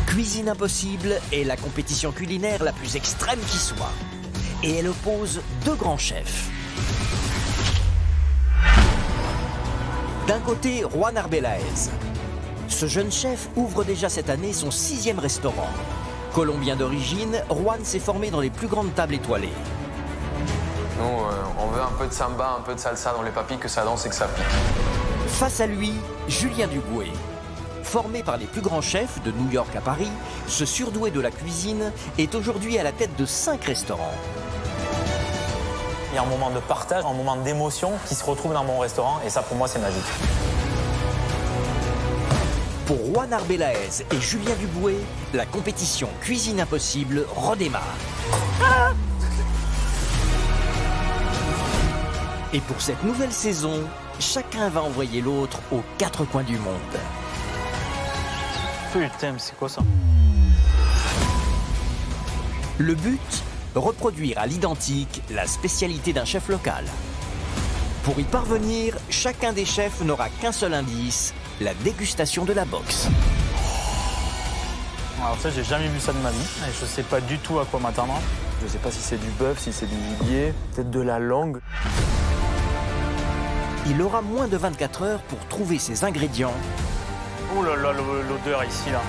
Cuisine Impossible est la compétition culinaire la plus extrême qui soit. Et elle oppose deux grands chefs. D'un côté, Juan Arbelaez. Ce jeune chef ouvre déjà cette année son 6e restaurant. Colombien d'origine, Juan s'est formé dans les plus grandes tables étoilées. Nous, on veut un peu de samba, un peu de salsa dans les papilles, que ça danse et que ça pique. Face à lui, Julien Duboué. Formé par les plus grands chefs de New York à Paris, ce surdoué de la cuisine est aujourd'hui à la tête de 5 restaurants. Il y a un moment de partage, un moment d'émotion qui se retrouve dans mon restaurant et ça pour moi c'est magique. Pour Juan Arbelaez et Julien Duboué, la compétition Cuisine Impossible redémarre. Et pour cette nouvelle saison, chacun va envoyer l'autre aux 4 coins du monde. Putain, mais c'est quoi ça? Le but, reproduire à l'identique la spécialité d'un chef local. Pour y parvenir, chacun des chefs n'aura qu'un seul indice, la dégustation de la boxe. Alors ça, j'ai jamais vu ça de ma vie. Et je sais pas du tout à quoi m'attendre. Je sais pas si c'est du bœuf, si c'est du gibier, peut-être de la langue. Il aura moins de 24 heures pour trouver ses ingrédients. Oh là là, l'odeur ici là.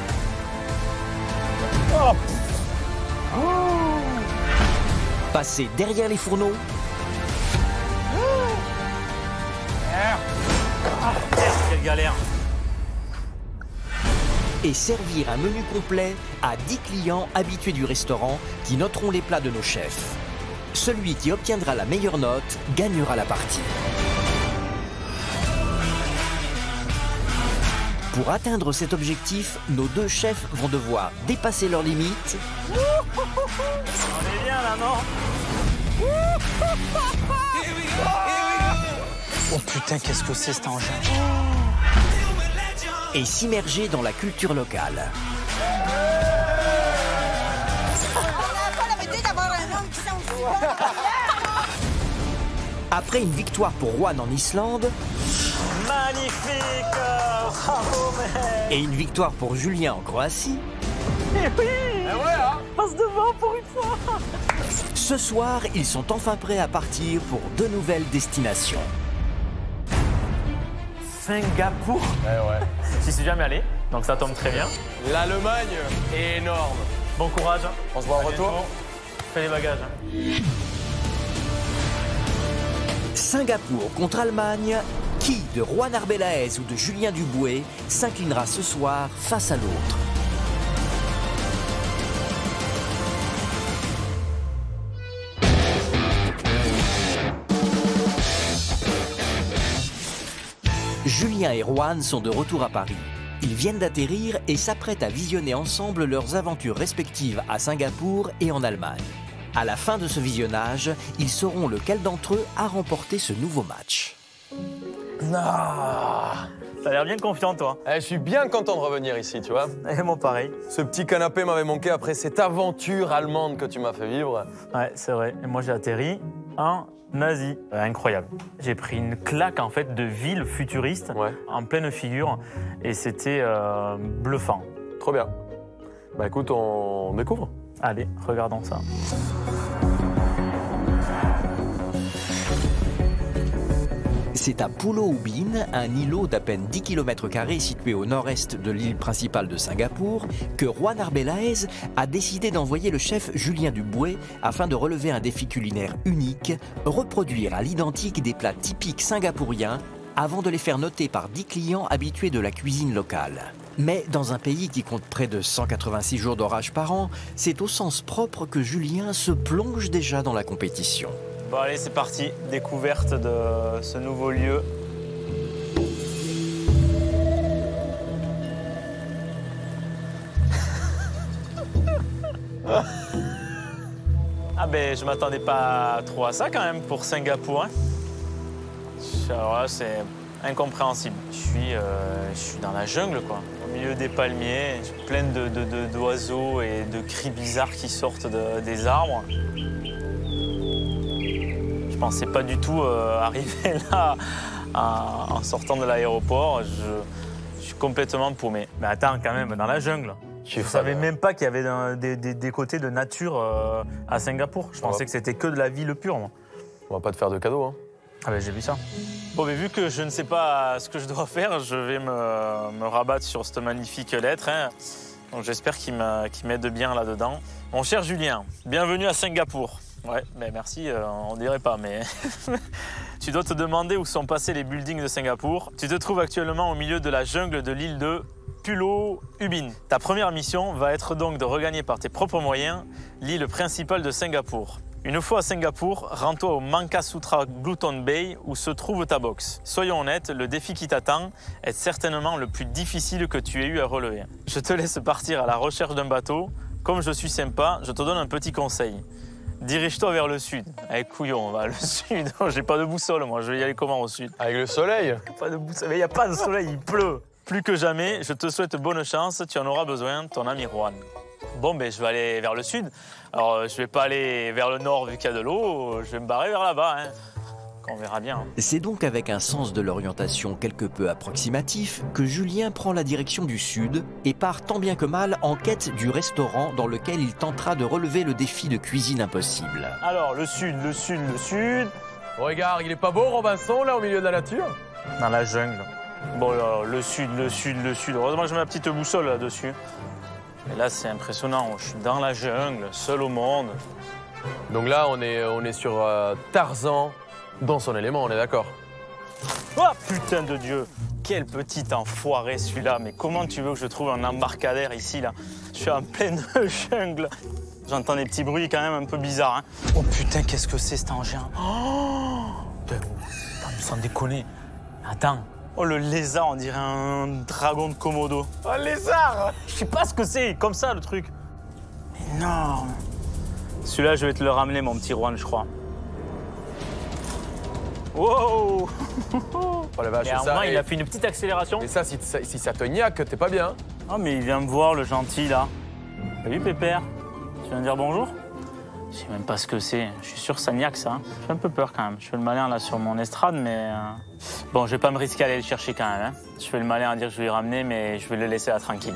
Passer derrière les fourneaux. Quelle galère. Et servir un menu complet à 10 clients habitués du restaurant qui noteront les plats de nos chefs. Celui qui obtiendra la meilleure note gagnera la partie. Pour atteindre cet objectif, nos 2 chefs vont devoir dépasser leurs limites. On est bien là, non? Oh putain, qu'est-ce que c'est cet engin? Et s'immerger dans la culture locale. Après une victoire pour Juan en Islande, Magnifique! Bravo, mec! et une victoire pour Julien en Croatie, Eh oui! Passe devant pour une fois! ce soir, ils sont enfin prêts à partir pour 2 nouvelles destinations. Singapour? Ouais. J'y suis jamais allé, donc ça tombe très bien. L'Allemagne est énorme. Bon courage. On se voit en À retour. bientôt. Fais les bagages. Singapour contre Allemagne, qui de Juan Arbelaez ou de Julien Duboué s'inclinera ce soir face à l'autre? Julien et Juan sont de retour à Paris. Ils viennent d'atterrir et s'apprêtent à visionner ensemble leurs aventures respectives à Singapour et en Allemagne. À la fin de ce visionnage, ils sauront lequel d'entre eux a remporté ce nouveau match. Ah, t'as l'air bien confiant, toi. Je suis bien content de revenir ici, tu vois. Et moi, pareil. Ce petit canapé m'avait manqué après cette aventure allemande que tu m'as fait vivre. Ouais, c'est vrai. Et moi, j'ai atterri en Asie. Incroyable. J'ai pris une claque, en fait, de ville futuriste en pleine figure. Et c'était bluffant. Trop bien. Bah écoute, on découvre. Allez, regardons ça. C'est à Pulau Ubin, un îlot d'à peine 10 km² situé au nord-est de l'île principale de Singapour, que Juan Arbelaez a décidé d'envoyer le chef Julien Duboué afin de relever un défi culinaire unique, reproduire à l'identique des plats typiques singapouriens avant de les faire noter par 10 clients habitués de la cuisine locale. Mais dans un pays qui compte près de 186 jours d'orage par an, c'est au sens propre que Julien se plonge déjà dans la compétition. Bon, allez, c'est parti. Découverte de ce nouveau lieu. Ah ben, je m'attendais pas trop à ça quand même pour Singapour. Hein. Alors là, c'est incompréhensible. Je suis dans la jungle, quoi. Au milieu des palmiers, plein d'oiseaux et de cris bizarres qui sortent des arbres. Je pensais pas du tout arriver là en sortant de l'aéroport. Je suis complètement paumé. Mais attends, quand même, dans la jungle. Je savais même pas qu'il y avait des côtés de nature à Singapour. Je pensais que c'était que de la ville pure, moi. On va pas te faire de cadeaux, hein. Ah ben j'ai vu ça. Bon, mais vu que je ne sais pas ce que je dois faire, je vais me rabattre sur cette magnifique lettre, hein. Donc j'espère qu'il m'aide bien là-dedans. Mon cher Julien, bienvenue à Singapour. Ouais, mais merci, on dirait pas, mais... Tu dois te demander où sont passés les buildings de Singapour. Tu te trouves actuellement au milieu de la jungle de l'île de Pulau Ubin. Ta première mission va être donc de regagner par tes propres moyens l'île principale de Singapour. Une fois à Singapour, rends-toi au Mancassutra Glutton Bay où se trouve ta box. Soyons honnêtes, le défi qui t'attend est certainement le plus difficile que tu aies eu à relever. Je te laisse partir à la recherche d'un bateau. Comme je suis sympa, je te donne un petit conseil. Dirige-toi vers le sud. Eh couillon, on va le sud. J'ai pas de boussole, moi. Je vais y aller comment au sud? Avec le soleil? Pas de boussole. Mais il n'y a pas de soleil, il pleut. Plus que jamais, je te souhaite bonne chance. Tu en auras besoin, ton ami Juan. Bon, ben, je vais aller vers le sud. Alors, je vais pas aller vers le nord vu qu'il y a de l'eau. Je vais me barrer vers là-bas, hein. On verra bien. C'est donc avec un sens de l'orientation quelque peu approximatif que Julien prend la direction du sud et part tant bien que mal en quête du restaurant dans lequel il tentera de relever le défi de cuisine impossible. Alors, le sud. Regarde, il est pas beau, Robinson, là, au milieu de la nature? Dans la jungle. Bon, là, le sud. Heureusement que j'ai ma petite boussole là-dessus. Et là, c'est impressionnant. Je suis dans la jungle, seul au monde. Donc là, on est sur Tarzan dans son élément, on est d'accord? Oh, putain de Dieu! Quel petit enfoiré celui-là. Mais comment tu veux que je trouve un embarcadère ici, là? Je suis en pleine jungle. J'entends des petits bruits quand même un peu bizarres, hein. Oh putain, qu'est-ce que c'est cet engin? Oh putain, sans déconner. Attends. Oh, le lézard, on dirait un dragon de Komodo. Oh, un lézard! Je sais pas ce que c'est, comme ça, le truc. Énorme. Celui-là, je vais te le ramener, mon petit Juan, je crois. Wow! Oh la vache, et à un moment, il a fait une petite accélération. Et ça, si ça te niaque, t'es pas bien. Oh, mais il vient me voir, le gentil, là. Salut, Pépère. Tu viens me dire bonjour? Je sais même pas ce que c'est. Je suis sûr que ça niaque, ça. J'ai un peu peur, quand même. Je fais le malin, là, sur mon estrade, mais... Bon, je vais pas me risquer à aller le chercher, quand même, hein. Je fais le malin à dire que je vais le ramener, mais je vais le laisser là, tranquille.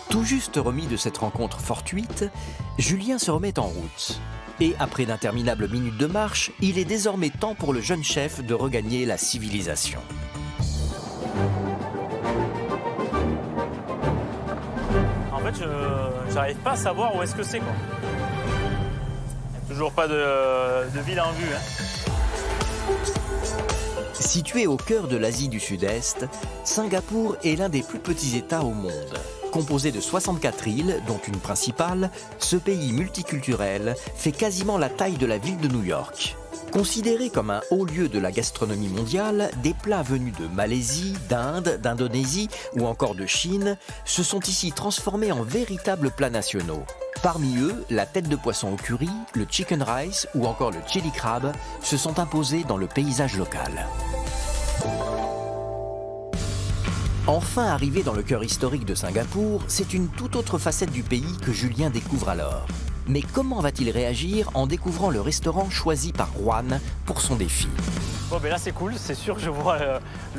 Tout juste remis de cette rencontre fortuite, Julien se remet en route. Et après d'interminables minutes de marche, il est désormais temps pour le jeune chef de regagner la civilisation. En fait, j'arrive pas à savoir où est-ce que c'est, quoi. Il n'y a toujours pas de ville en vue, hein. Situé au cœur de l'Asie du Sud-Est, Singapour est l'un des plus petits États au monde. Composé de 64 îles, dont une principale, ce pays multiculturel fait quasiment la taille de la ville de New York. Considéré comme un haut lieu de la gastronomie mondiale, des plats venus de Malaisie, d'Inde, d'Indonésie ou encore de Chine se sont ici transformés en véritables plats nationaux. Parmi eux, la tête de poisson au curry, le chicken rice ou encore le chili crab se sont imposés dans le paysage local. Enfin arrivé dans le cœur historique de Singapour, c'est une toute autre facette du pays que Julien découvre alors. Mais comment va-t-il réagir en découvrant le restaurant choisi par Juan pour son défi? Bon, ben là c'est cool, c'est sûr que je vois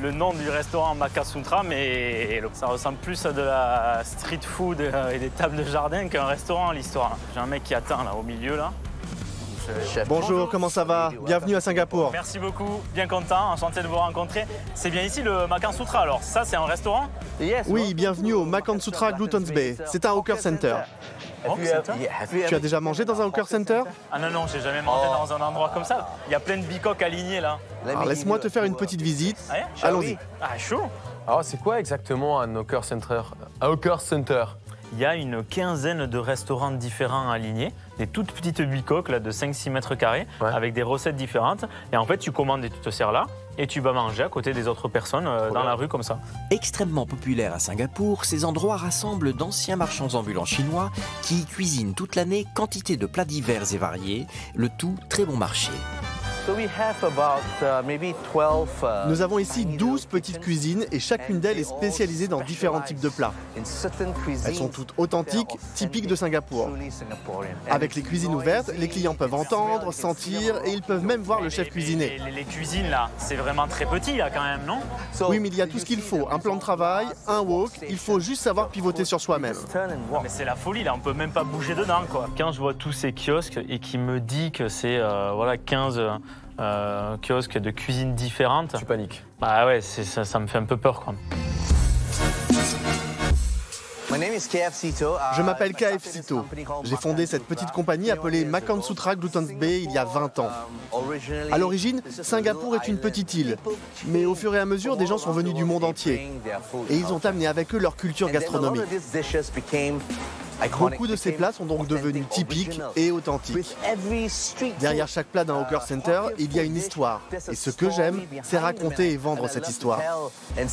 le nom du restaurant Mancassutra, mais ça ressemble plus à de la street food et des tables de jardin qu'un restaurant, l'histoire. J'ai un mec qui attend là au milieu là. Bonjour, comment ça va? Bienvenue à Singapour. Merci beaucoup, bien content, enchanté de vous rencontrer. C'est bien ici le Mancassutra alors, ça c'est un restaurant? Oui, bienvenue au Mancassutra Glutton Bay. C'est un hawker center. Oh, Tu as déjà mangé dans un hawker center? Ah non, j'ai jamais mangé dans un endroit comme ça. Il y a plein de bicoques alignés là. Alors laisse-moi te faire une petite visite. Allons-y. Ah, chaud. Alors, c'est quoi exactement un hawker center? Un hawker center? Il y a une quinzaine de restaurants différents alignés, des toutes petites bicoques là, de 5-6 mètres carrés, avec des recettes différentes. Et en fait, tu commandes et tu te sers là, et tu vas manger à côté des autres personnes dans la rue comme ça. Extrêmement populaire à Singapour, ces endroits rassemblent d'anciens marchands ambulants chinois qui y cuisinent toute l'année quantité de plats divers et variés, le tout très bon marché. Nous avons ici 12 petites cuisines et chacune d'elles est spécialisée dans différents types de plats. Elles sont toutes authentiques, typiques de Singapour. Avec les cuisines ouvertes, les clients peuvent entendre, sentir et ils peuvent même voir le chef cuisiner. Les cuisines là, c'est vraiment très petit là quand même, non? Oui, mais il y a tout ce qu'il faut. Un plan de travail, un wok, il faut juste savoir pivoter sur soi-même. Mais c'est la folie là, on peut même pas bouger dedans quoi. Quand je vois tous ces kiosques et qui me dit que c'est voilà 15 kiosques de cuisines différentes. Tu paniques. Bah ouais, ça me fait un peu peur quoi. Je m'appelle KF Sito. J'ai fondé cette petite compagnie appelée Makansutra Gluttons Bay il y a 20 ans. À l'origine, Singapour est une petite île. Mais au fur et à mesure, des gens sont venus du monde entier. Et ils ont amené avec eux leur culture gastronomique. Beaucoup de ces plats sont donc devenus typiques et authentiques. Derrière chaque plat d'un hawker center, il y a une histoire. Et ce que j'aime, c'est raconter et vendre cette histoire. Mais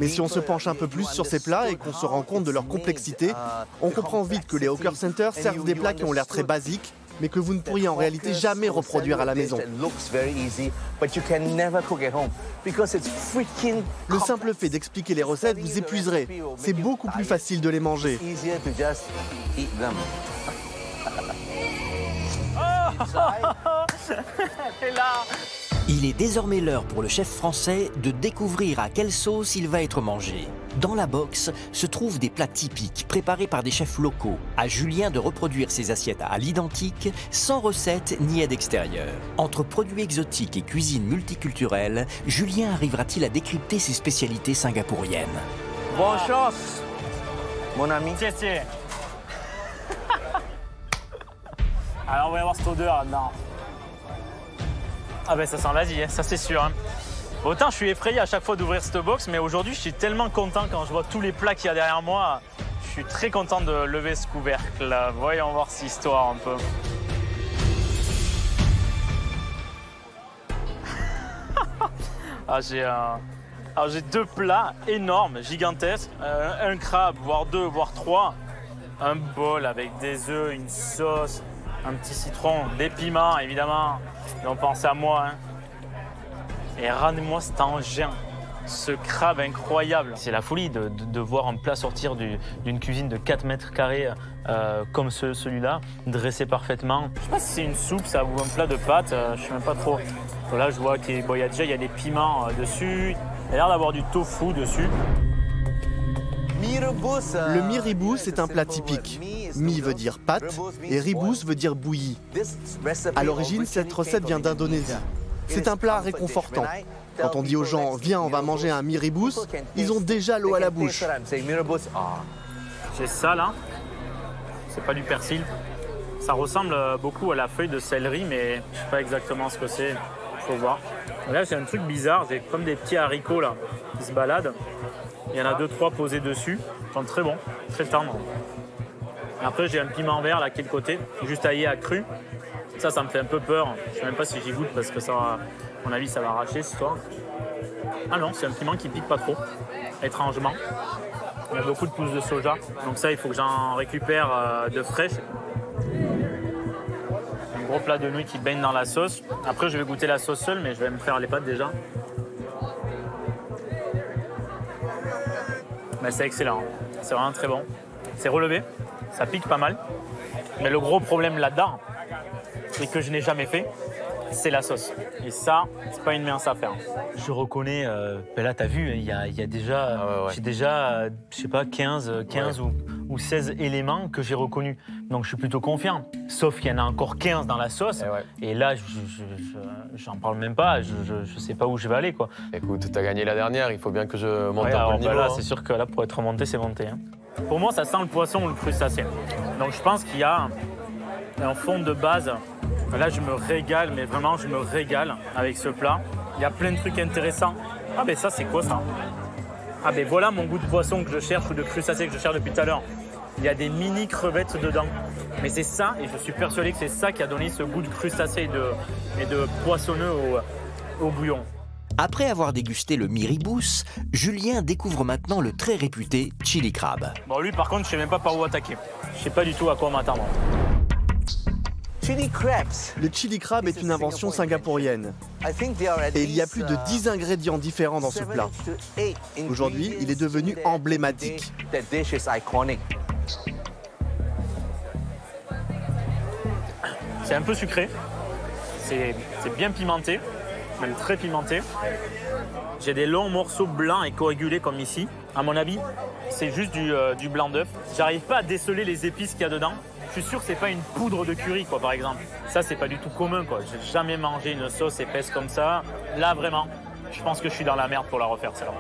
si on se penche un peu plus sur ces plats et qu'on se rend compte de leur complexité, on comprend vite que les hawker centers servent des plats qui ont l'air très basiques, mais que vous ne pourriez en réalité jamais reproduire à la maison. Le simple fait d'expliquer les recettes vous épuiserait. C'est beaucoup plus facile de les manger. Il est désormais l'heure pour le chef français de découvrir à quelle sauce il va être mangé. Dans la box se trouvent des plats typiques préparés par des chefs locaux. À Julien de reproduire ses assiettes à l'identique, sans recette ni aide extérieure. Entre produits exotiques et cuisine multiculturelle, Julien arrivera-t-il à décrypter ses spécialités singapouriennes? Bonne chance, mon ami. Tiens. Alors on va y avoir cette odeur là-dedans. Ah ben ça sent l'Asie, hein, ça c'est sûr. Hein. Autant je suis effrayé à chaque fois d'ouvrir cette box, mais aujourd'hui je suis tellement content quand je vois tous les plats qu'il y a derrière moi. Je suis très content de lever ce couvercle là. Voyons voir cette histoire un peu. J'ai deux plats énormes, gigantesques. Un crabe, voire deux, voire trois. Un bol avec des œufs, une sauce, un petit citron, des piments évidemment. Ils ont pensé à moi. Hein. Et ramenez-moi cet engin, ce crabe incroyable. C'est la folie de voir un plat sortir d'une cuisine de 4 mètres carrés comme celui-là, dressé parfaitement. Je ne sais pas si c'est une soupe ça, ou un plat de pâtes, je ne sais même pas trop. Là, je vois qu'il y a des piments dessus. Il y a l'air d'avoir du tofu dessus. Le mi rebus est un plat typique. Mi veut dire pâte et rebus veut dire bouilli. À l'origine, cette recette vient d'Indonésie. C'est un plat réconfortant. Quand on dit aux gens « Viens, on va manger un mi rebus », ils ont déjà l'eau à la bouche. J'ai ça là, c'est pas du persil. Ça ressemble beaucoup à la feuille de céleri, mais je sais pas exactement ce que c'est. Faut voir. Là, c'est un truc bizarre, j'ai comme des petits haricots là qui se baladent. Il y en a 2-3 posés dessus. Ils sont très bons, très tendres. Après, j'ai un piment vert là qui est de côté, juste taillé à cru. Ça me fait un peu peur. Je ne sais même pas si j'y goûte parce que ça, à mon avis, ça va arracher cette histoire. Ah non, c'est un piment qui pique pas trop, étrangement. Il y a beaucoup de pousses de soja. Donc ça, il faut que j'en récupère de fraîches. Un gros plat de nouilles qui baigne dans la sauce. Après, je vais goûter la sauce seule, mais je vais me faire les pâtes déjà. Mais c'est excellent. C'est vraiment très bon. C'est relevé. Ça pique pas mal. Mais le gros problème là-dedans, et que je n'ai jamais fait, c'est la sauce. Et ça, c'est pas une mince affaire. Je reconnais, là t'as vu, il y a déjà, j'ai déjà, je sais pas, 15 ou 16 éléments que j'ai reconnus. Donc je suis plutôt confiant. Sauf qu'il y en a encore 15 dans la sauce. Et là, j'en parle même pas, je sais pas où je vais aller, quoi. Écoute, t'as gagné la dernière, il faut bien que je monte un peu le niveau. Là, c'est sûr que là, pour être monté, c'est monté. Hein. Pour moi, ça sent le poisson ou le crustacé. Donc je pense qu'il y a un fond de base. Là, je me régale, mais vraiment, je me régale avec ce plat. Il y a plein de trucs intéressants. Ah ben ça, c'est quoi ça? Ah ben voilà mon goût de poisson que je cherche ou de crustacé que je cherche depuis tout à l'heure. Il y a des mini crevettes dedans. Mais c'est ça, et je suis persuadé que c'est ça qui a donné ce goût de crustacé et de poissonneux au bouillon. Après avoir dégusté le mi rebus, Julien découvre maintenant le très réputé chili crab. Bon, lui, par contre, je sais même pas par où attaquer. Je sais pas du tout à quoi m'attendre. Le chili crab est une invention singapourienne. Et il y a plus de 10 ingrédients différents dans ce plat. Aujourd'hui, il est devenu emblématique. C'est un peu sucré, c'est bien pimenté, même très pimenté. J'ai des longs morceaux blancs et coagulés comme ici. À mon avis, c'est juste du blanc d'œuf. J'arrive pas à déceler les épices qu'il y a dedans. Je suis sûr que c'est pas une poudre de curry, quoi, par exemple. Ça, c'est pas du tout commun, quoi. J'ai jamais mangé une sauce épaisse comme ça. Là, vraiment, je pense que je suis dans la merde pour la refaire, celle-là.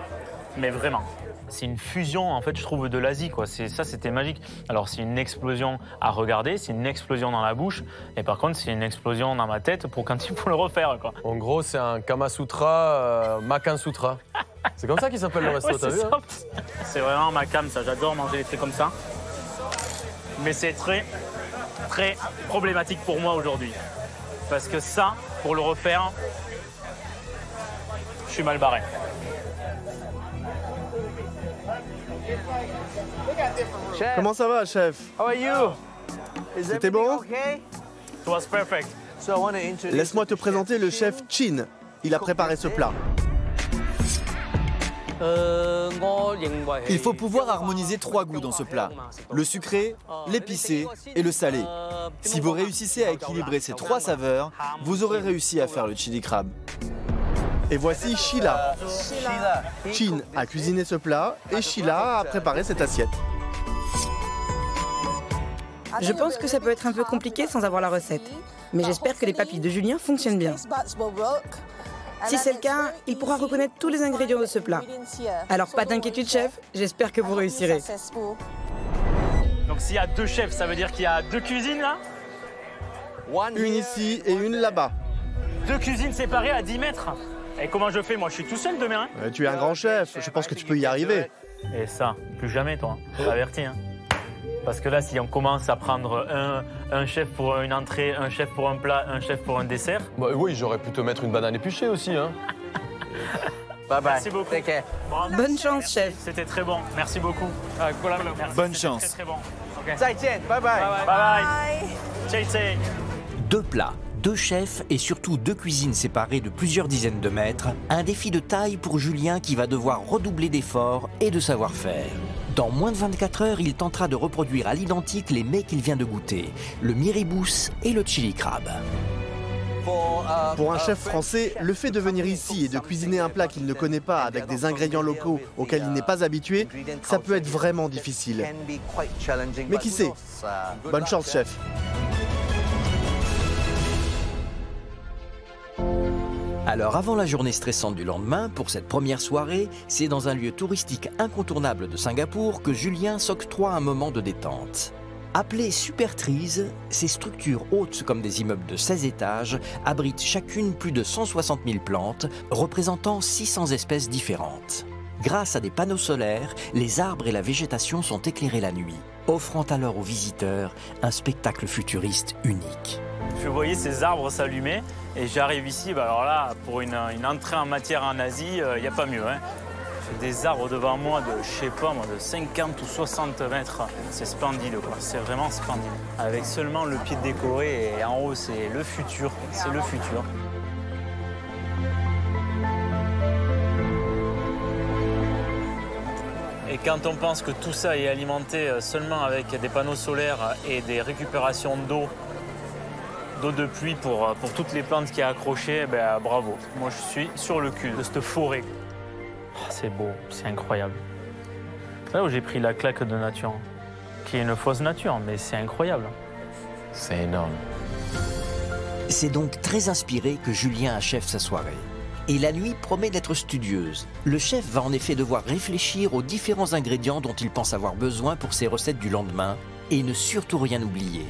Mais vraiment. C'est une fusion, en fait, je trouve, de l'Asie, quoi. Ça, c'était magique. Alors, c'est une explosion à regarder, c'est une explosion dans la bouche. Et par contre, c'est une explosion dans ma tête pour quand il faut le refaire, quoi. En gros, c'est un Kama Sutra, Makan Sutra. C'est comme ça qu'il s'appelle le resto, Ouais, t'as vu, hein? C'est vraiment ma cam, ça. J'adore manger des trucs comme ça. Mais c'est très, très problématique pour moi aujourd'hui. Parce que ça, pour le refaire, je suis mal barré. Comment ça va, chef? How are you? C'était bon? Okay? It was perfect. So I want to introduce Laisse-moi te présenter le chef Chin. Il a préparé ce plat. Il faut pouvoir harmoniser 3 goûts dans ce plat. Le sucré, l'épicé et le salé. Si vous réussissez à équilibrer ces 3 saveurs, vous aurez réussi à faire le chili crab. Et voici Sheila. Chin a cuisiné ce plat et Sheila a préparé cette assiette. Je pense que ça peut être un peu compliqué sans avoir la recette. Mais j'espère que les papilles de Julien fonctionnent bien. Si c'est le cas, il pourra reconnaître tous les ingrédients de ce plat. Alors pas d'inquiétude, chef, j'espère que vous réussirez. Donc s'il y a 2 chefs, ça veut dire qu'il y a 2 cuisines là? Une ici et une là-bas. 2 cuisines séparées à 10 mètres. Et comment je fais? Moi, je suis tout seul demain. Tu es un grand chef, je pense que tu peux y arriver. Et ça, plus jamais, toi. Je t'avertis. Hein. Parce que là, si on commence à prendre un chef pour une entrée, un chef pour un plat, un chef pour un dessert... Bah oui, j'aurais pu te mettre une banane épluchée aussi, hein. Bye bye. Merci beaucoup. Take care. Bravo. Bonne chance, chef. C'était très bon. Merci beaucoup. Merci, Bonne c'était chance. Très, très bon. Okay. 再见. Bye bye. Bye bye. Bye bye. 2 plats, 2 chefs et surtout 2 cuisines séparées de plusieurs dizaines de mètres. Un défi de taille pour Julien qui va devoir redoubler d'efforts et de savoir-faire. Dans moins de 24 heures, il tentera de reproduire à l'identique les mets qu'il vient de goûter, le miribous et le chili crab. Pour un chef français, le fait de venir ici et de cuisiner un plat qu'il ne connaît pas avec des ingrédients locaux auxquels il n'est pas habitué, ça peut être vraiment difficile. Mais qui sait? Bonne chance, chef. Alors avant la journée stressante du lendemain, pour cette première soirée, c'est dans un lieu touristique incontournable de Singapour que Julien s'octroie un moment de détente. Appelées Super Trees, ces structures hautes comme des immeubles de 16 étages abritent chacune plus de 160 000 plantes, représentant 600 espèces différentes. Grâce à des panneaux solaires, les arbres et la végétation sont éclairés la nuit, offrant alors aux visiteurs un spectacle futuriste unique. Je voyais ces arbres s'allumer et j'arrive ici, bah alors là, pour une entrée en matière en Asie, il n'y a pas mieux. Hein. J'ai des arbres devant moi de, je sais pas moi, de 50 ou 60 mètres. C'est splendide, quoi. C'est vraiment splendide. Avec seulement le pied décoré et en haut, c'est le futur. C'est le futur. Et quand on pense que tout ça est alimenté seulement avec des panneaux solaires et des récupérations d'eau de pluie pour toutes les plantes qui a accrochées, ben, bravo. Moi, je suis sur le cul de cette forêt. Oh, c'est beau, c'est incroyable. C'est là où j'ai pris la claque de nature, qui est une fausse nature, mais c'est incroyable. C'est énorme. C'est donc très inspiré que Julien achève sa soirée. Et la nuit promet d'être studieuse. Le chef va en effet devoir réfléchir aux différents ingrédients dont il pense avoir besoin pour ses recettes du lendemain et ne surtout rien oublier.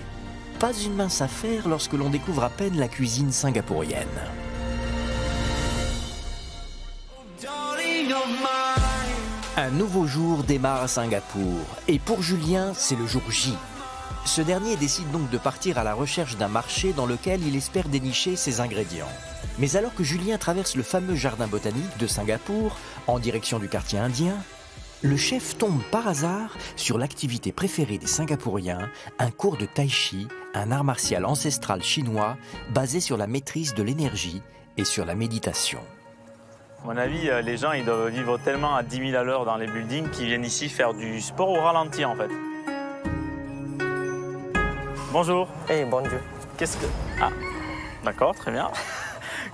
Pas une mince affaire lorsque l'on découvre à peine la cuisine singapourienne. Un nouveau jour démarre à Singapour. Et pour Julien, c'est le jour J. Ce dernier décide donc de partir à la recherche d'un marché dans lequel il espère dénicher ses ingrédients. Mais alors que Julien traverse le fameux jardin botanique de Singapour, en direction du quartier indien, le chef tombe par hasard sur l'activité préférée des Singapouriens, un cours de tai chi, un art martial ancestral chinois basé sur la maîtrise de l'énergie et sur la méditation. À mon avis, les gens ils doivent vivre tellement à 10 000 à l'heure dans les buildings qu'ils viennent ici faire du sport au ralenti en fait. Bonjour. Hey, bonjour. Qu'est-ce que... Ah, d'accord, très bien.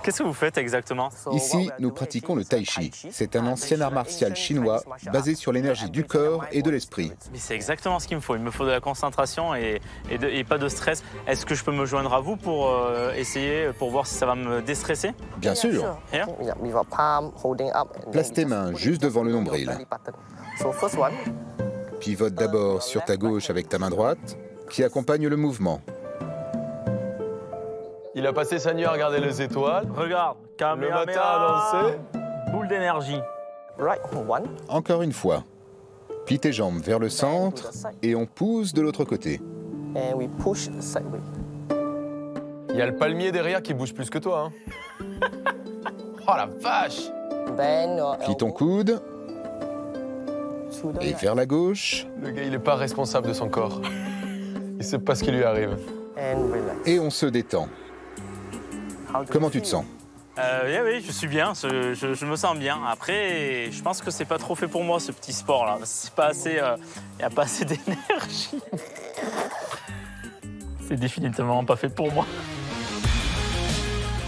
Qu'est-ce que vous faites exactement? Ici, nous pratiquons le tai chi. C'est un ancien art martial chinois basé sur l'énergie du corps et de l'esprit. Mais c'est exactement ce qu'il me faut. Il me faut de la concentration et pas de stress. Est-ce que je peux me joindre à vous pour essayer, pour voir si ça va me déstresser? Bien sûr. Here? Place tes mains juste devant le nombril. Pivote d'abord sur ta gauche avec ta main droite, qui accompagne le mouvement. Il a passé sa nuit à regarder les étoiles. Regarde, Le matin à danser. Boule d'énergie. Encore une fois. Plie tes jambes vers le centre et on pousse de l'autre côté. Il y a le palmier derrière qui bouge plus que toi. Hein. Oh la vache! Plie ton coude et vers la gauche. Le gars, il n'est pas responsable de son corps. Il sait pas ce qui lui arrive. Et on se détend. Comment tu te sens? Oui, je suis bien, je me sens bien. Après, je pense que c'est pas trop fait pour moi ce petit sport là. C'est pas assez, il n'y a pas assez d'énergie. C'est définitivement pas fait pour moi.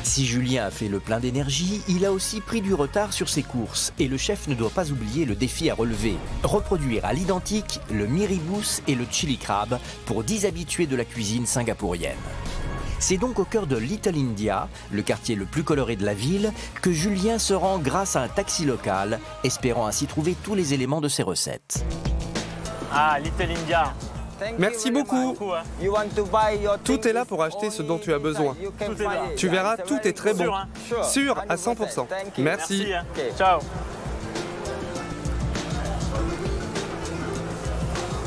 Si Julien a fait le plein d'énergie, il a aussi pris du retard sur ses courses. Et le chef ne doit pas oublier le défi à relever. Reproduire à l'identique le miribous et le chili crab pour 10 habitués de la cuisine singapourienne. C'est donc au cœur de Little India, le quartier le plus coloré de la ville, que Julien se rend grâce à un taxi local, espérant ainsi trouver tous les éléments de ses recettes. Ah, Little India. Merci beaucoup. Tout est là pour acheter ce dont tu as besoin. Tout est là. Tu verras, tout est très bon. Sûr, hein? Sûr, à 100%. Merci. Merci, hein. Ciao.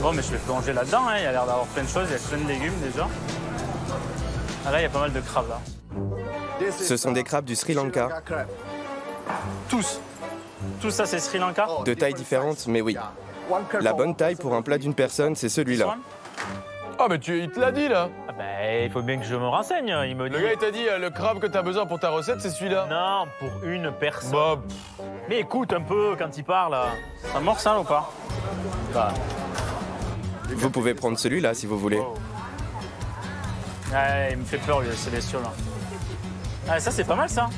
Bon, mais je vais plonger là-dedans, hein. Il y a l'air d'avoir plein de choses, il y a plein de légumes déjà. Ah là, il y a pas mal de crabes là. Ce sont des crabes du Sri Lanka. Tous. Tout ça, c'est Sri Lanka? De tailles différentes, mais oui. La bonne taille pour un plat d'une personne, c'est celui-là. Ah, mais il te l'a dit là. Ah ben, il faut bien que je me renseigne. Il me dit... Le gars, il t'a dit le crabe que t'as besoin pour ta recette, c'est celui-là. Non, pour une personne. Bah, Mais écoute un peu quand il parle. Ça mord ça ou pas? Bah. Vous pouvez prendre celui-là si vous voulez. Oh. Ouais, il me fait peur, lui, ces bestioles-là. Ah, ça, c'est pas mal, ça.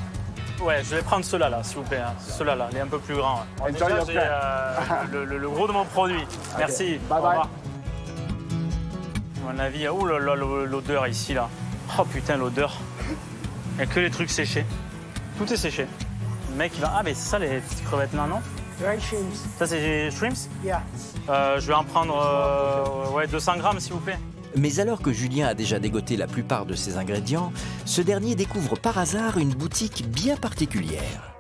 Ouais, je vais prendre ceux-là, là, s'il vous plaît. Hein. Ceux-là, là, les un peu plus grands. Ouais. Déjà, j'ai le gros de mon produit. Merci. Bye bye. À mon avis, oh là là, l'odeur ici, là. Oh putain, l'odeur. Il n'y a que les trucs séchés. Tout est séché. Le mec, il va... Ah, mais c'est ça, les petites crevettes là, non? Ça, c'est des shrimps? Je vais en prendre ouais, 200 grammes, s'il vous plaît. Mais alors que Julien a déjà dégoté la plupart de ses ingrédients, ce dernier découvre par hasard une boutique bien particulière.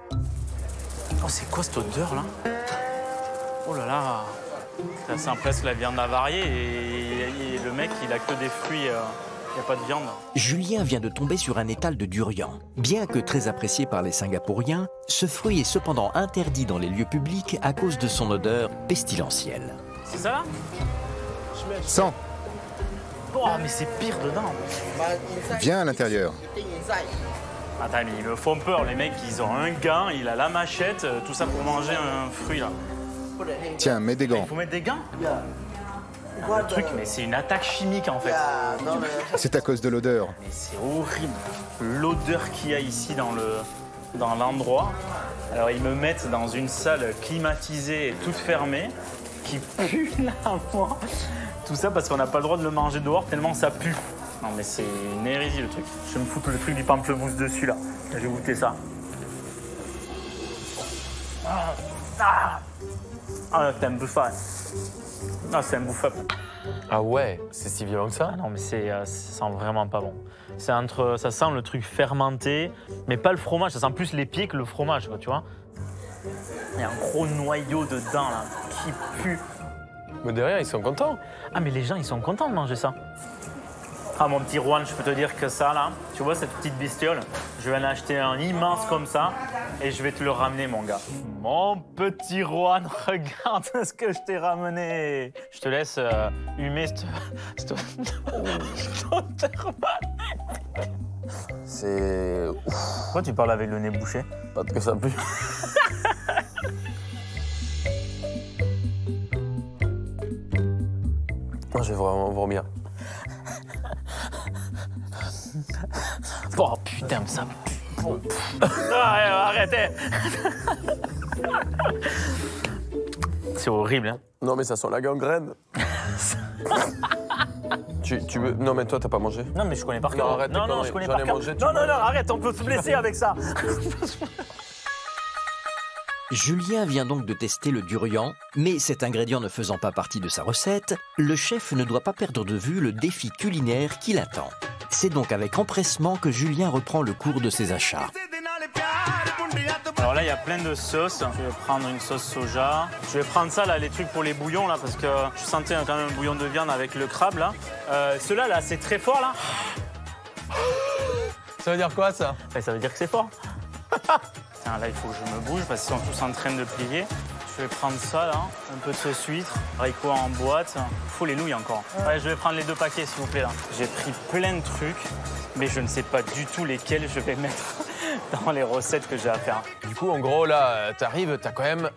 Oh, c'est quoi cette odeur là? Oh là là, ça sent presque la viande avariée et le mec il a que des fruits, il n'y a pas de viande. Julien vient de tomber sur un étal de durian. Bien que très apprécié par les Singapouriens, ce fruit est cependant interdit dans les lieux publics à cause de son odeur pestilentielle. C'est ça là? Sens. Oh, mais c'est pire dedans. Viens à l'intérieur. Attends, mais ils me font peur, les mecs, ils ont un gant, il a la machette, tout ça pour manger un fruit là. Tiens, mets des Il gants. faut mettre des gants? Le truc, mais c'est une attaque chimique en fait. C'est à cause de l'odeur. Mais c'est horrible. L'odeur qu'il y a ici dans l'endroit. Alors ils me mettent dans une salle climatisée et toute fermée, qui pue là, moi. Tout ça parce qu'on n'a pas le droit de le manger dehors tellement ça pue. Non mais c'est une hérésie le truc. Je vais me foutre le truc du pamplemousse dessus là. Je vais goûter ça. Ah, c'est imbouffable. Ah, c'est imbouffable. ah ouais, c'est si violent que ça? Ah non mais ça sent vraiment pas bon. Ça sent le truc fermenté, mais pas le fromage. Ça sent plus les pieds que le fromage, quoi, tu vois. Il y a un gros noyau dedans là qui pue. Mais derrière, ils sont contents. Ah mais les gens ils sont contents de manger ça. Ah mon petit Juan, je peux te dire que ça là, tu vois cette petite bestiole, je vais en acheter un immense comme ça Et je vais te le ramener, mon gars. Mon petit Juan, regarde ce que je t'ai ramené. Je te laisse humer cette C'est... Pourquoi tu parles avec le nez bouché? Pas que ça pue. Je vais vraiment vomir. Oh putain, ça pue. Arrêtez. C'est horrible, hein? Non, mais ça sent la gangrène. tu veux... Non, mais toi, t'as pas mangé? Non, mais je connais par cœur. Non, arrête, non, je connais par cœur. Mangé, non, arrête, on peut se blesser avec ça. Julien vient donc de tester le durian, mais cet ingrédient ne faisant pas partie de sa recette, le chef ne doit pas perdre de vue le défi culinaire qui l'attend. C'est donc avec empressement que Julien reprend le cours de ses achats. Alors là, il y a plein de sauces. Je vais prendre une sauce soja. Je vais prendre ça, là, les trucs pour les bouillons, là, parce que je sentais quand même un bouillon de viande avec le crabe, là. Ceux-là, là, c'est très fort, là. Ça veut dire quoi, ça? Ça veut dire que c'est fort. Tiens, là, il faut que je me bouge parce qu'ils sont tous en train de plier. Je vais prendre ça, là, un peu de sauce huître, haricots en boîte. Il faut les nouilles encore. Ouais, je vais prendre les 2 paquets, s'il vous plaît, là. J'ai pris plein de trucs, mais je ne sais pas du tout lesquels je vais mettre dans les recettes que j'ai à faire. Du coup, en gros, là, t'arrives, t'as quand même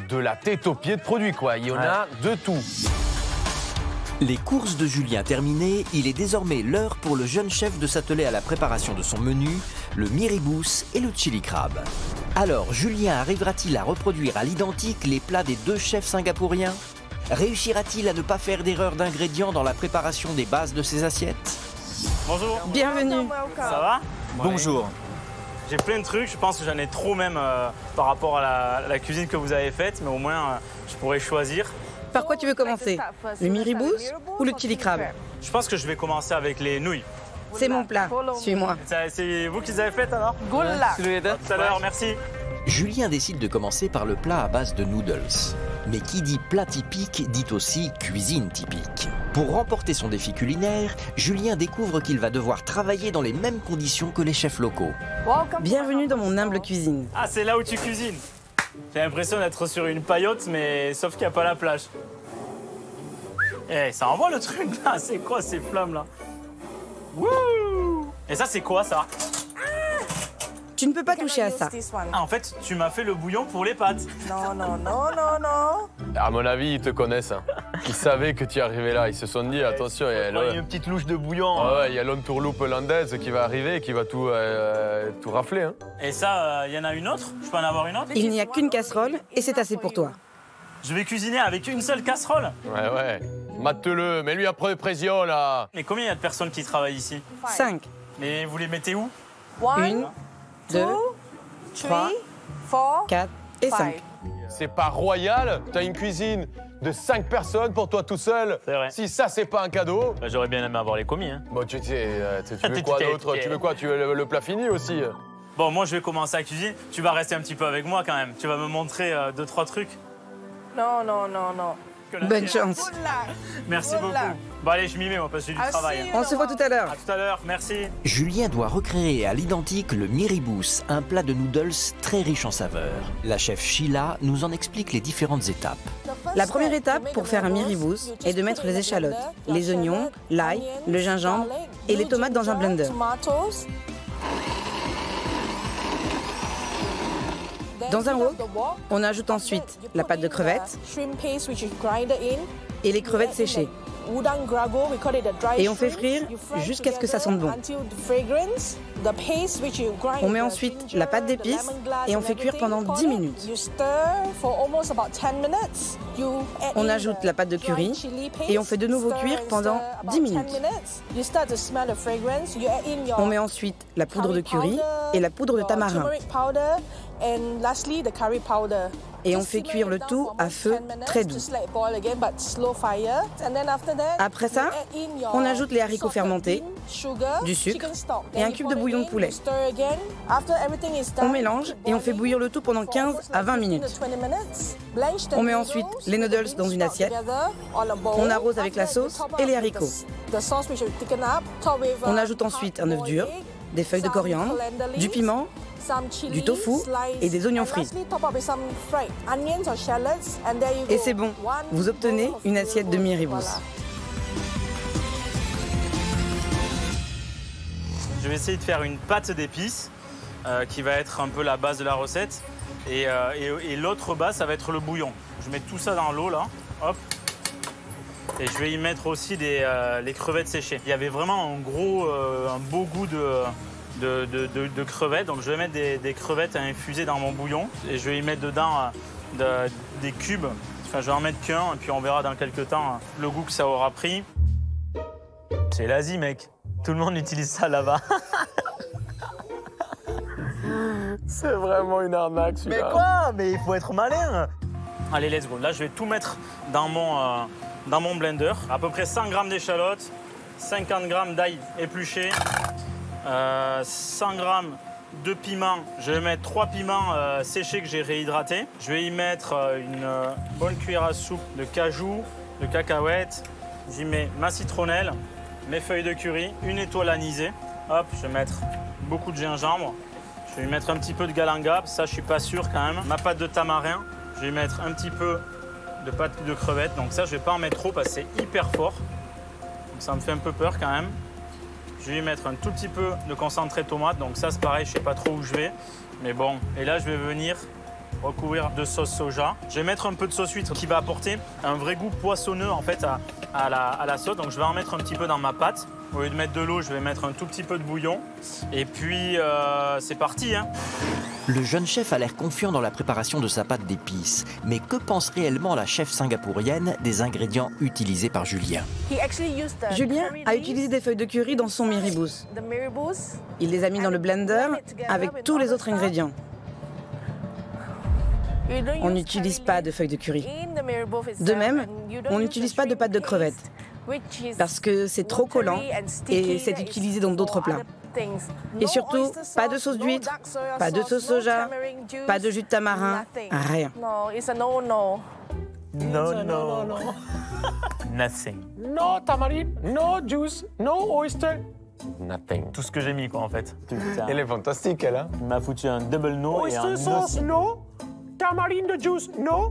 de la tête aux pieds de produits, quoi. Il y en a de tout. Les courses de Julien terminées, il est désormais l'heure pour le jeune chef de s'atteler à la préparation de son menu, le miribous et le chili crab. Alors, Julien arrivera-t-il à reproduire à l'identique les plats des 2 chefs singapouriens? Réussira-t-il à ne pas faire d'erreur d'ingrédients dans la préparation des bases de ses assiettes? Bonjour. Bienvenue. Ça va? Bonjour. J'ai plein de trucs, je pense que j'en ai trop même par rapport à la cuisine que vous avez faite, mais au moins je pourrais choisir. Par quoi tu veux commencer? Le miribous ou le chili crab? Je pense que je vais commencer avec les nouilles. C'est mon plat, suis-moi. C'est vous qui les avez faites alors? Good luck. À tout à l'heure, merci. Julien décide de commencer par le plat à base de noodles. Mais qui dit plat typique dit aussi cuisine typique. Pour remporter son défi culinaire, Julien découvre qu'il va devoir travailler dans les mêmes conditions que les chefs locaux. Bienvenue dans mon humble cuisine. Ah, c'est là où tu cuisines? J'ai l'impression d'être sur une paillote, mais sauf qu'il n'y a pas la plage. Eh, ça envoie le truc là, c'est quoi ces flammes là? Wouh! Et ça, c'est quoi ça? Tu ne peux pas toucher à ça. Ah, en fait, tu m'as fait le bouillon pour les pâtes. Non. À mon avis, ils te connaissent. Hein. Ils savaient que tu arrivais là. Ils se sont dit, attention, il y a une petite louche de bouillon. Il y a l'entourloupe hollandaise qui va arriver et qui va tout rafler. Hein. Et ça, il y en a une autre? Je peux en avoir une autre? Il n'y a qu'une casserole et c'est assez pour toi. Je vais cuisiner avec une seule casserole? Ouais. Mate-le, mets-lui un peu de pression, là. Mais combien il y a de personnes qui travaillent ici? 5. Mais vous les mettez où? 1, 2, 3, 4 et 5. C'est pas royal? T'as une cuisine de 5 personnes pour toi tout seul. C'est vrai. Si ça, c'est pas un cadeau... Bah, j'aurais bien aimé avoir les commis. Hein. Bon, tu veux quoi d'autre? Tu veux quoi? Tu veux le plat fini aussi? Bon, moi, je vais commencer à cuisiner. Tu vas rester un petit peu avec moi quand même. Tu vas me montrer 2-3 trucs. Non. Bonne chance. Merci beaucoup. Bon, allez, je m'y mets, moi, parce que j'ai du travail. On se voit tout à l'heure. À tout à l'heure, merci. Julien doit recréer à l'identique le miribous, un plat de noodles très riche en saveurs. La chef Sheila nous en explique les différentes étapes. La première étape pour faire un miribous est de mettre les échalotes, les oignons, l'ail, le gingembre et les tomates dans un blender. Dans un wok, on ajoute ensuite la pâte de crevettes et les crevettes séchées. Et on fait frire jusqu'à ce que ça sente bon. On met ensuite la pâte d'épices et on fait cuire pendant 10 minutes. On ajoute la pâte de curry et on fait de nouveau cuire pendant 10 minutes. On met ensuite la poudre de curry et la poudre de tamarin. Et on fait cuire le tout à feu très doux. Après ça, on ajoute les haricots fermentés, du sucre et un cube de bouillon de poulet. On mélange et on fait bouillir le tout pendant 15 à 20 minutes. On met ensuite les noodles dans une assiette. On arrose avec la sauce et les haricots. On ajoute ensuite un œuf dur, des feuilles de coriandre, du piment, du tofu et des oignons frits. Et c'est bon, vous obtenez une assiette de miribus. Je vais essayer de faire une pâte d'épices qui va être un peu la base de la recette. Et l'autre base, ça va être le bouillon. Je mets tout ça dans l'eau, là. Hop. Et je vais y mettre aussi les crevettes séchées. Il y avait vraiment un beau goût de crevettes. Donc je vais mettre des crevettes à infuser dans mon bouillon. Et je vais y mettre dedans des cubes. Enfin, je vais en mettre qu'un, et puis on verra dans quelques temps le goût que ça aura pris. C'est l'Asie, mec. Tout le monde utilise ça là-bas. C'est vraiment une arnaque, celui-là. Mais quoi? Mais il faut être malin. Allez, let's go. Là, je vais tout mettre dans mon blender. À peu près 100 g d'échalotes, 50 g d'ail épluché, 100 g de piment. Je vais mettre 3 piments séchés que j'ai réhydratés. Je vais y mettre une bonne cuillère à soupe de cajou, de cacahuètes. J'y mets ma citronnelle, mes feuilles de curry, une étoile anisée. Hop, je vais mettre beaucoup de gingembre. Je vais y mettre un petit peu de galanga, ça je suis pas sûr quand même. Ma pâte de tamarin, je vais y mettre un petit peu de pâte de crevettes. Donc ça je vais pas en mettre trop parce que c'est hyper fort. Donc ça me fait un peu peur quand même. Je vais y mettre un tout petit peu de concentré de tomate. Donc ça c'est pareil, je sais pas trop où je vais. Mais bon, et là je vais venir recouvrir de sauce soja. Je vais mettre un peu de sauce huître qui va apporter un vrai goût poissonneux en fait à la sauce. Donc je vais en mettre un petit peu dans ma pâte. Au lieu de mettre de l'eau, je vais mettre un tout petit peu de bouillon. Et puis c'est parti, hein. Le jeune chef a l'air confiant dans la préparation de sa pâte d'épices. Mais que pense réellement la chef singapourienne des ingrédients utilisés par Julien? Julien a utilisé des feuilles de curry dans son miribus. Il les a mis dans le blender avec tous les autres ingrédients. On n'utilise pas de feuilles de curry. De même, on n'utilise pas de pâte de crevettes parce que c'est trop collant et c'est utilisé dans d'autres plats. Et surtout, pas de sauce d'huître, pas de sauce soja, pas de jus de tamarin, rien. No, no, no. Nothing. No tamarind, no juice, no oyster. Nothing. Tout ce que j'ai mis, quoi, en fait. Elle est fantastique, elle, hein. Il m'a foutu un double no et un Oyster sauce, nothing. no. Tamarind juice, no.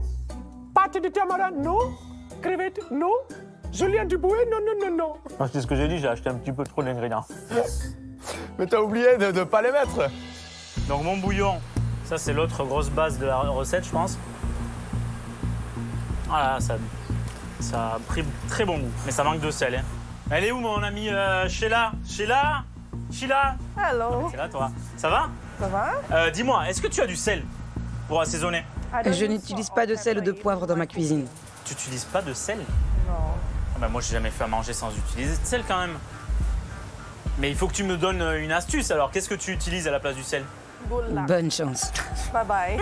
Pâte de tamarin, no. Crevettes, no. Julien Dubuet, non, non, non, non. C'est ce que j'ai dit, j'ai acheté un petit peu trop d'ingrédients. Mais t'as oublié de pas les mettre. Donc mon bouillon, ça c'est l'autre grosse base de la recette, je pense. Voilà, ça a pris très bon goût, mais ça manque de sel. Hein. Elle est où mon amie Sheila? Sheila? Hello. C'est là toi. Ça va? Ça va? Dis-moi, est-ce que tu as du sel pour assaisonner? Je n'utilise pas de sel ou de poivre dans ma cuisine. Tu n'utilises pas de sel? Non. Ah bah moi j'ai jamais fait à manger sans utiliser de sel quand même. Mais il faut que tu me donnes une astuce alors. Qu'est-ce que tu utilises à la place du sel? Bonne chance. Bye bye.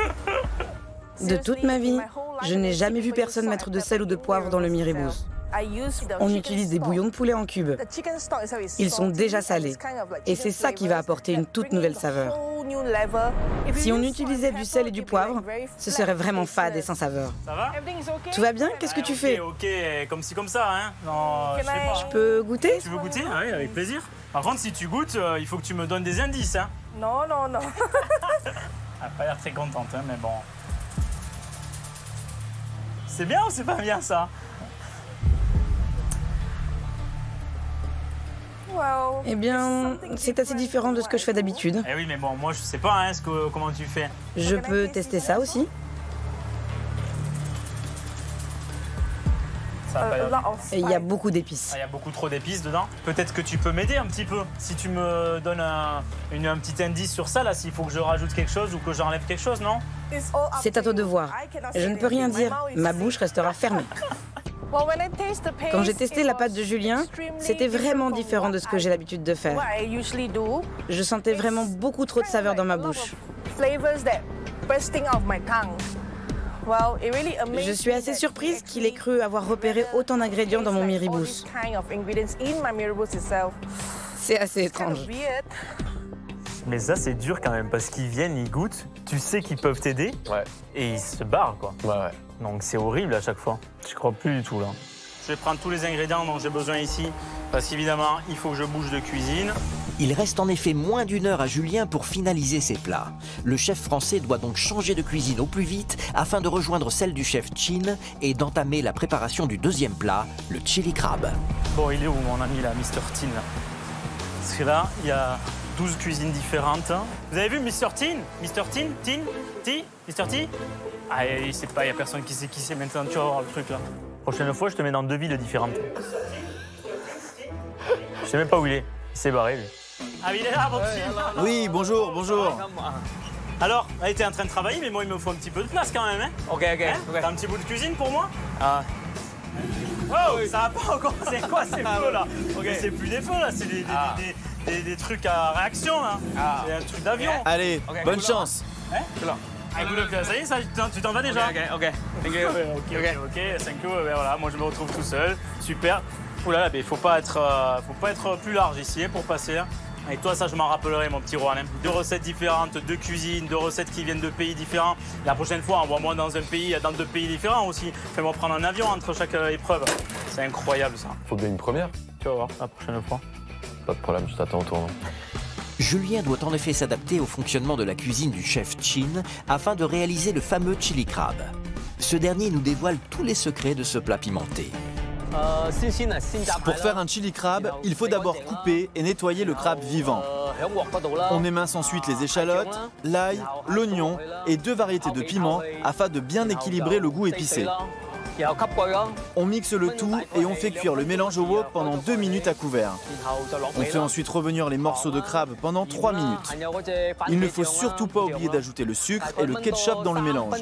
De toute ma vie, je n'ai jamais vu personne mettre de sel ou de poivre dans le miribus. On utilise des bouillons de poulet en cubes. Ils sont déjà salés. Et c'est ça qui va apporter une toute nouvelle saveur. Si on utilisait du sel et du poivre, ce serait vraiment fade et sans saveur. Ça va? Tout va bien? Qu'est-ce que tu fais? Ok, comme ci comme ça, hein. Non, je sais pas. Je peux goûter? Tu veux goûter? Ah oui, avec plaisir. Par contre, si tu goûtes, il faut que tu me donnes des indices, hein. Non, non, non. Elle n'a pas l'air très contente, hein, mais bon. C'est bien ou c'est pas bien, ça? Eh bien, c'est assez différent de ce que je fais d'habitude. Eh oui, mais bon, moi, je sais pas hein, comment tu fais. Je peux tester ça aussi. Et il y a beaucoup d'épices. Il y a beaucoup trop d'épices dedans. Peut-être que tu peux m'aider un petit peu. Si tu me donnes un petit indice sur ça, là, s'il faut que je rajoute quelque chose ou que j'enlève quelque chose, non? C'est à toi de voir. Je ne peux rien dire. Ma bouche restera fermée. Quand j'ai testé la pâte de Julien, c'était vraiment différent de ce que j'ai l'habitude de faire. Je sentais vraiment beaucoup trop de saveurs dans ma bouche. Je suis assez surprise qu'il ait cru avoir repéré autant d'ingrédients dans mon miribus. C'est assez étrange. Mais ça, c'est dur quand même, parce qu'ils viennent, ils goûtent, tu sais qu'ils peuvent t'aider, et ils se barrent, quoi. Ouais. Donc c'est horrible à chaque fois. Je crois plus du tout, là. Je vais prendre tous les ingrédients dont j'ai besoin ici, parce qu'évidemment, il faut que je bouge de cuisine. Il reste en effet moins d'1 heure à Julien pour finaliser ses plats. Le chef français doit donc changer de cuisine au plus vite afin de rejoindre celle du chef Chin et d'entamer la préparation du deuxième plat, le chili crab. Bon, il est où mon ami là, Mr. Tin là? Parce que là, il y a 12 cuisines différentes. Vous avez vu Mr. Tin? Mr. Tin? Tin? Ti? Mr. T? Ah, il sait pas, il y a personne qui sait maintenant, tu vas voir le truc là. Prochaine fois, je te mets dans 2 villes différentes. Je sais même pas où il est. Il s'est barré, lui. Ah, il est là, mon petit. Oui, bonjour, bonjour. Alors, là, il était en train de travailler, mais moi, il me faut un petit peu de place quand même, hein. Ok. T'as un petit bout de cuisine pour moi? Ah. Oh, ça va pas encore. C'est quoi ces feux, là? Mais c'est plus des feux, là. C'est des trucs à réaction, là. C'est un truc d'avion. Allez, bonne chance. Hein? Ah, écoute, ça y est, ça, tu t'en vas déjà? Ok. Thank you. Ok, thank you. Voilà, moi, je me retrouve tout seul. Super. Ouh là là, mais faut pas être plus large ici pour passer. Et toi, ça, je m'en rappellerai, mon petit Juan. 2 recettes différentes, 2 cuisines, 2 recettes qui viennent de pays différents. La prochaine fois, envoie-moi dans un pays, dans 2 pays différents aussi. Fais-moi prendre un avion entre chaque épreuve. C'est incroyable, ça. Faut bien une première. Tu vas voir, la prochaine fois. Pas de problème, je t'attends au tournant. Julien doit en effet s'adapter au fonctionnement de la cuisine du chef Chin afin de réaliser le fameux chili crab. Ce dernier nous dévoile tous les secrets de ce plat pimenté. Pour faire un chili crab, il faut d'abord couper et nettoyer le crabe vivant. On émince ensuite les échalotes, l'ail, l'oignon et 2 variétés de piments afin de bien équilibrer le goût épicé. On mixe le tout et on fait cuire le mélange au wok pendant 2 minutes à couvert. On fait ensuite revenir les morceaux de crabe pendant 3 minutes. Il ne faut surtout pas oublier d'ajouter le sucre et le ketchup dans le mélange.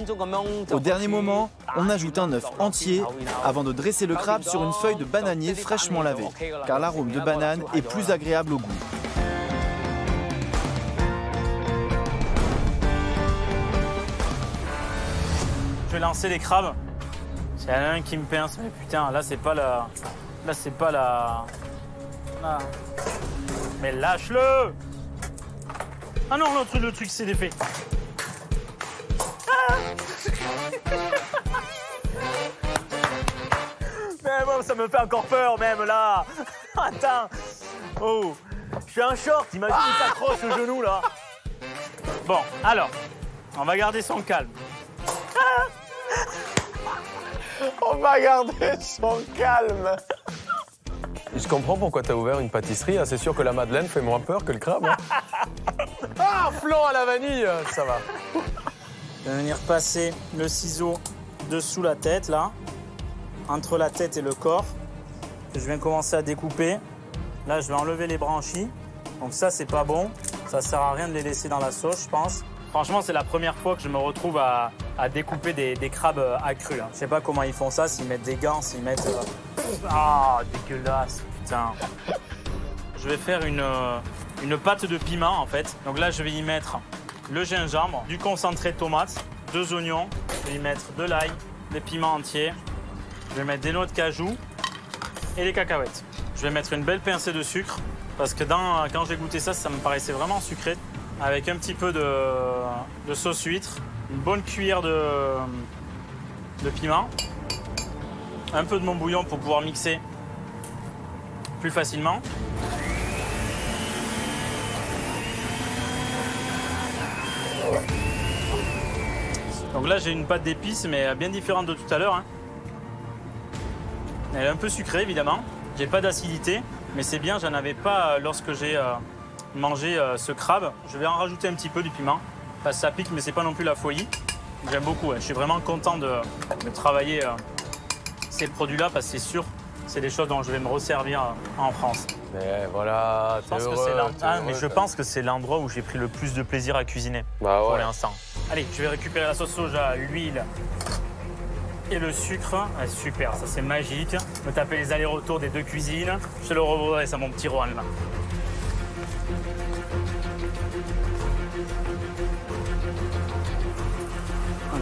Au dernier moment, on ajoute un œuf entier avant de dresser le crabe sur une feuille de bananier fraîchement lavée, car l'arôme de banane est plus agréable au goût. Je vais lancer les crabes. Il y en a un qui me pince, mais putain, là c'est pas la... Là c'est pas la... Là. Mais lâche-le! Ah non, le truc c'est défait. Ah mais bon, ça me fait encore peur même là. Attends. Oh, je suis un short, imagine il s'accroche au genou là. Bon, alors, on va garder son calme. Ah on va garder son calme. Je comprends pourquoi tu as ouvert une pâtisserie. C'est sûr que la madeleine fait moins peur que le crabe. Hein. Ah, flan à la vanille, ça va. Je vais venir passer le ciseau dessous la tête, là, entre la tête et le corps. Je viens commencer à découper. Là, je vais enlever les branchies. Donc ça, c'est pas bon. Ça sert à rien de les laisser dans la sauce, je pense. Franchement, c'est la première fois que je me retrouve à découper des crabes à cru. Hein. Je sais pas comment ils font ça, s'ils mettent des gants, s'ils mettent... Ah, dégueulasse, putain. Je vais faire une pâte de piment, en fait. Donc là, je vais y mettre le gingembre, du concentré de tomate, 2 oignons. Je vais y mettre de l'ail, des piments entiers. Je vais mettre des noix de cajou et des cacahuètes. Je vais mettre une belle pincée de sucre parce que quand j'ai goûté ça, ça me paraissait vraiment sucré. Avec un petit peu de sauce huître, une bonne cuillère de piment, un peu de mon bouillon pour pouvoir mixer plus facilement. Donc là, j'ai une pâte d'épices, mais bien différente de tout à l'heure. Hein. Elle est un peu sucrée, évidemment. J'ai pas d'acidité, mais c'est bien, j'en avais pas lorsque j'ai... manger ce crabe. Je vais en rajouter un petit peu du piment. Parce que ça pique, mais c'est pas non plus la folie. J'aime beaucoup. Ouais. Je suis vraiment content de travailler ces produits-là parce que c'est sûr, c'est des choses dont je vais me resservir en France. Mais voilà, je pense que c'est l'endroit où j'ai pris le plus de plaisir à cuisiner pour l'instant. Allez, je vais récupérer la sauce soja, l'huile et le sucre. Ah, super, ça c'est magique. Me taper les allers-retours des 2 cuisines. Je te le revaudrai, ça, mon petit Rohan.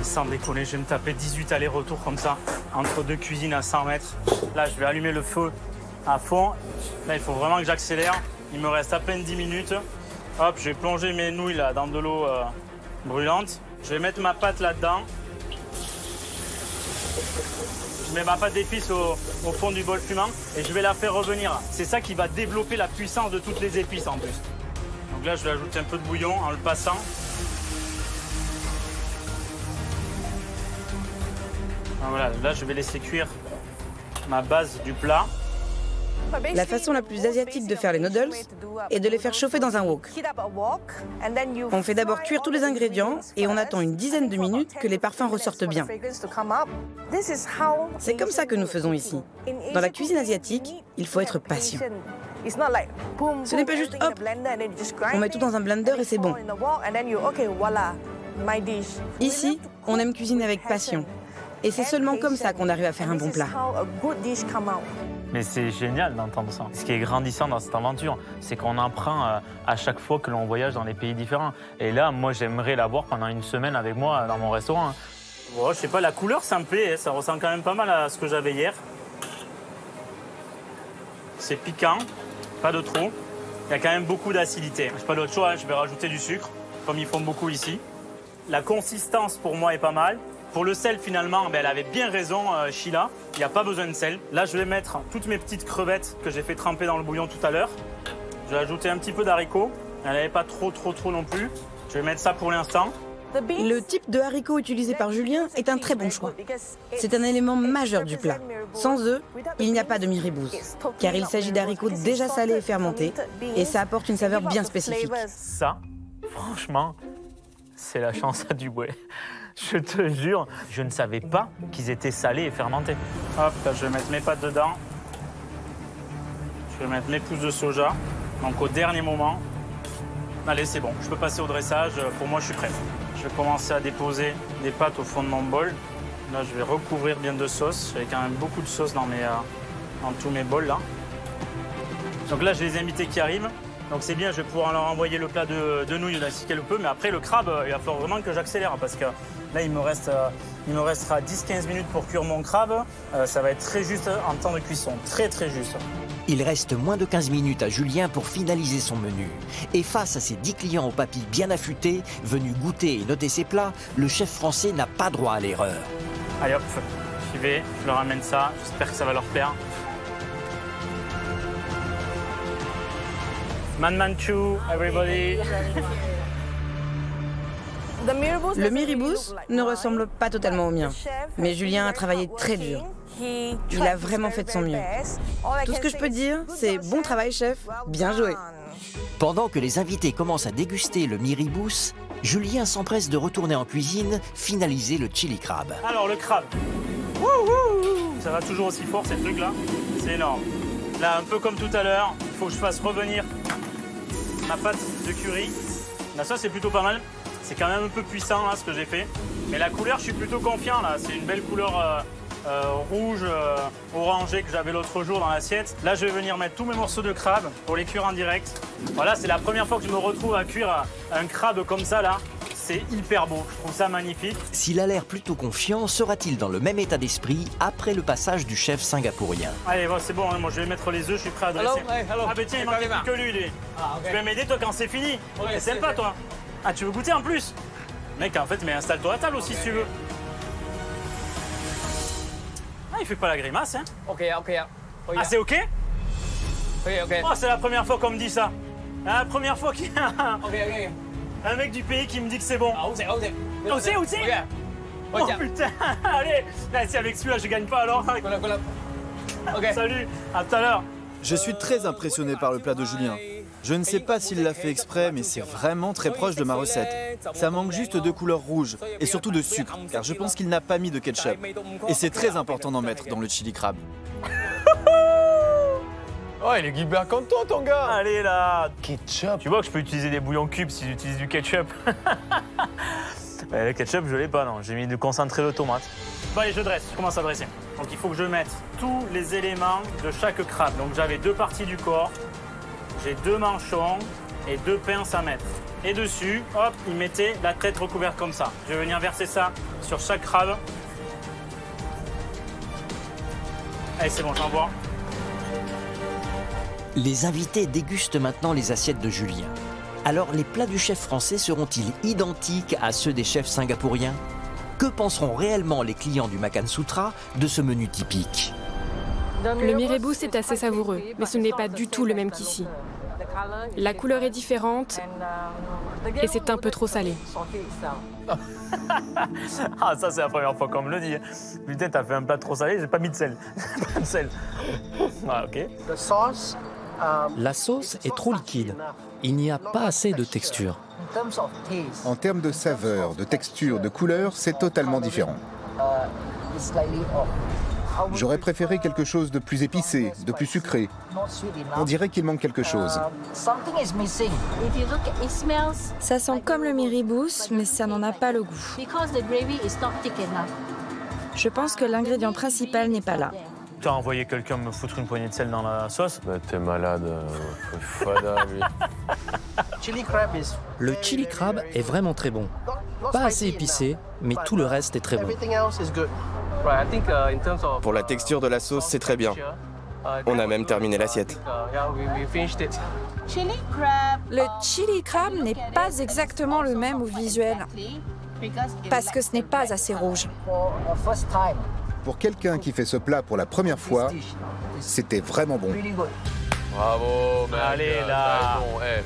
Sans déconner, je vais me taper 18 allers-retours comme ça, entre 2 cuisines à 100 mètres. Là, je vais allumer le feu à fond. Là, il faut vraiment que j'accélère. Il me reste à peine 10 minutes. Hop, je vais plonger mes nouilles là, dans de l'eau brûlante. Je vais mettre ma pâte là-dedans. Je mets ma pâte d'épices au fond du bol fumant et je vais la faire revenir. C'est ça qui va développer la puissance de toutes les épices en plus. Donc là, je vais ajouter un peu de bouillon en le passant. Voilà, là, je vais laisser cuire ma base du plat. La façon la plus asiatique de faire les noodles est de les faire chauffer dans un wok. On fait d'abord cuire tous les ingrédients et on attend une dizaine de minutes que les parfums ressortent bien. C'est comme ça que nous faisons ici. Dans la cuisine asiatique, il faut être patient. Ce n'est pas juste hop, on met tout dans un blender et c'est bon. Ici, on aime cuisiner avec passion. Et c'est seulement comme ça qu'on arrive à faire un bon plat. Mais c'est génial d'entendre ça. Ce qui est grandissant dans cette aventure, c'est qu'on apprend à chaque fois que l'on voyage dans des pays différents. Et là, moi, j'aimerais l'avoir pendant une semaine avec moi dans mon restaurant. Bon, je sais pas, la couleur, ça me plaît. Ça ressemble quand même pas mal à ce que j'avais hier. C'est piquant, pas de trop. Il y a quand même beaucoup d'acidité. J'ai pas d'autre choix, je vais rajouter du sucre, comme ils font beaucoup ici. La consistance, pour moi, est pas mal. Pour le sel, finalement, elle avait bien raison, Sheila. Il n'y a pas besoin de sel. Là, je vais mettre toutes mes petites crevettes que j'ai fait tremper dans le bouillon tout à l'heure. Je vais ajouter un petit peu d'haricots. Elle n'avait pas trop non plus. Je vais mettre ça pour l'instant. Le type de haricots utilisé par Julien est un très bon choix. C'est un élément majeur du plat. Sans eux, il n'y a pas de miribous, car il s'agit d'haricots déjà salés et fermentés, et ça apporte une saveur bien spécifique. Ça, franchement, c'est la chance à Dubué. Je te jure, je ne savais pas qu'ils étaient salés et fermentés. Hop, là, je vais mettre mes pâtes dedans. Je vais mettre mes pousses de soja. Donc au dernier moment. Allez, c'est bon, je peux passer au dressage. Pour moi, je suis prêt. Je vais commencer à déposer des pâtes au fond de mon bol. Là, je vais recouvrir bien de sauce. J'avais quand même beaucoup de sauce dans tous mes bols là. Donc là, j'ai les invités qui arrivent. Donc c'est bien, je vais pouvoir leur envoyer le plat de nouilles ainsi qu'elle peut. Mais après, le crabe, il va falloir vraiment que j'accélère parce que là, il me restera 10-15 minutes pour cuire mon crabe. Ça va être très juste en temps de cuisson, très juste. Il reste moins de 15 minutes à Julien pour finaliser son menu. Et face à ses 10 clients aux papilles bien affûtés, venus goûter et noter ses plats, le chef français n'a pas droit à l'erreur. Allez hop, j'y vais, je leur amène ça, j'espère que ça va leur plaire. Man Manchu, everybody. Le miribous ne ressemble pas totalement au mien, mais Julien a travaillé très dur. Il a vraiment fait de son mieux. Tout ce que je peux dire, c'est bon travail, chef, bien joué. Pendant que les invités commencent à déguster le miribous, Julien s'empresse de retourner en cuisine, finaliser le chili crabe. Alors le crabe, wouhou, ça va toujours aussi fort ces trucs là, c'est énorme. Là, un peu comme tout à l'heure, il faut que je fasse revenir ma pâte de curry. Là, ça c'est plutôt pas mal. C'est quand même un peu puissant là ce que j'ai fait. Mais la couleur, je suis plutôt confiant là. C'est une belle couleur rouge, orangé que j'avais l'autre jour dans l'assiette. Là, je vais venir mettre tous mes morceaux de crabe pour les cuire en direct. Voilà, c'est la première fois que je me retrouve à cuire un crabe comme ça là. C'est hyper beau, je trouve ça magnifique. S'il a l'air plutôt confiant, sera-t-il dans le même état d'esprit après le passage du chef singapourien? Allez, bon, c'est bon, hein, moi je vais mettre les œufs, je suis prêt à dresser. Ah bah tiens, il manque plus que lui. Tu vas m'aider toi quand c'est fini. C'est sympa toi. Ah, tu veux goûter en plus? Mec, en fait, mais installe-toi à table aussi si tu veux. Ah, il fait pas la grimace, hein? Ok. Ah, c'est ok? Ok. Oh, c'est la première fois qu'on me dit ça. La première fois qu'il y a un mec du pays qui me dit que c'est bon. Où c'est? Oh putain, allez, là, si avec celui-là je gagne pas alors. Ok. Salut, à tout à l'heure. Je suis très impressionné par le plat de Julien. Je ne sais pas s'il l'a fait exprès, mais c'est vraiment très proche de ma recette. Ça manque juste de couleur rouge et surtout de sucre, car je pense qu'il n'a pas mis de ketchup. Et c'est très important d'en mettre dans le chili crabe. Oh, il est hyper content, ton gars. Allez là. Ketchup. Tu vois que je peux utiliser des bouillons cubes si j'utilise du ketchup. Le ketchup, je l'ai pas, non. J'ai mis du concentré de tomate. Bon, allez, je dresse. Je commence à dresser. Donc, il faut que je mette tous les éléments de chaque crabe. Donc, j'avais 2 parties du corps. J'ai 2 manchons et 2 pinces à mettre. Et dessus, hop, il mettait la tête recouverte comme ça. Je vais venir verser ça sur chaque crabe. Allez, c'est bon, j'envoie. Les invités dégustent maintenant les assiettes de Julien. Alors, les plats du chef français seront-ils identiques à ceux des chefs singapouriens? Que penseront réellement les clients du Makan Sutra de ce menu typique? Le mirébus est assez savoureux, mais ce n'est pas du tout le même qu'ici. La couleur est différente et c'est un peu trop salé. Ah, ça, c'est la première fois qu'on me le dit. Putain, t'as fait un plat trop salé, j'ai pas mis de sel. Pas de sel. Ah, ok. La sauce est trop liquide. Il n'y a pas assez de texture. En termes de saveur, de texture, de couleur, c'est totalement différent. J'aurais préféré quelque chose de plus épicé, de plus sucré. On dirait qu'il manque quelque chose. Ça sent comme le miribus, mais ça n'en a pas le goût. Je pense que l'ingrédient principal n'est pas là. Tu as envoyé quelqu'un me foutre une poignée de sel dans la sauce? Bah, t'es malade, fada, lui. Le chili crab est vraiment très bon. Pas assez épicé, mais tout le reste est très bon. Pour la texture de la sauce, c'est très bien. On a même terminé l'assiette. Le chili crab n'est pas exactement le même au visuel, parce que ce n'est pas assez rouge. Pour quelqu'un qui fait ce plat pour la première fois, c'était vraiment bon. Bravo, mec. Allez, là. Bon, hey.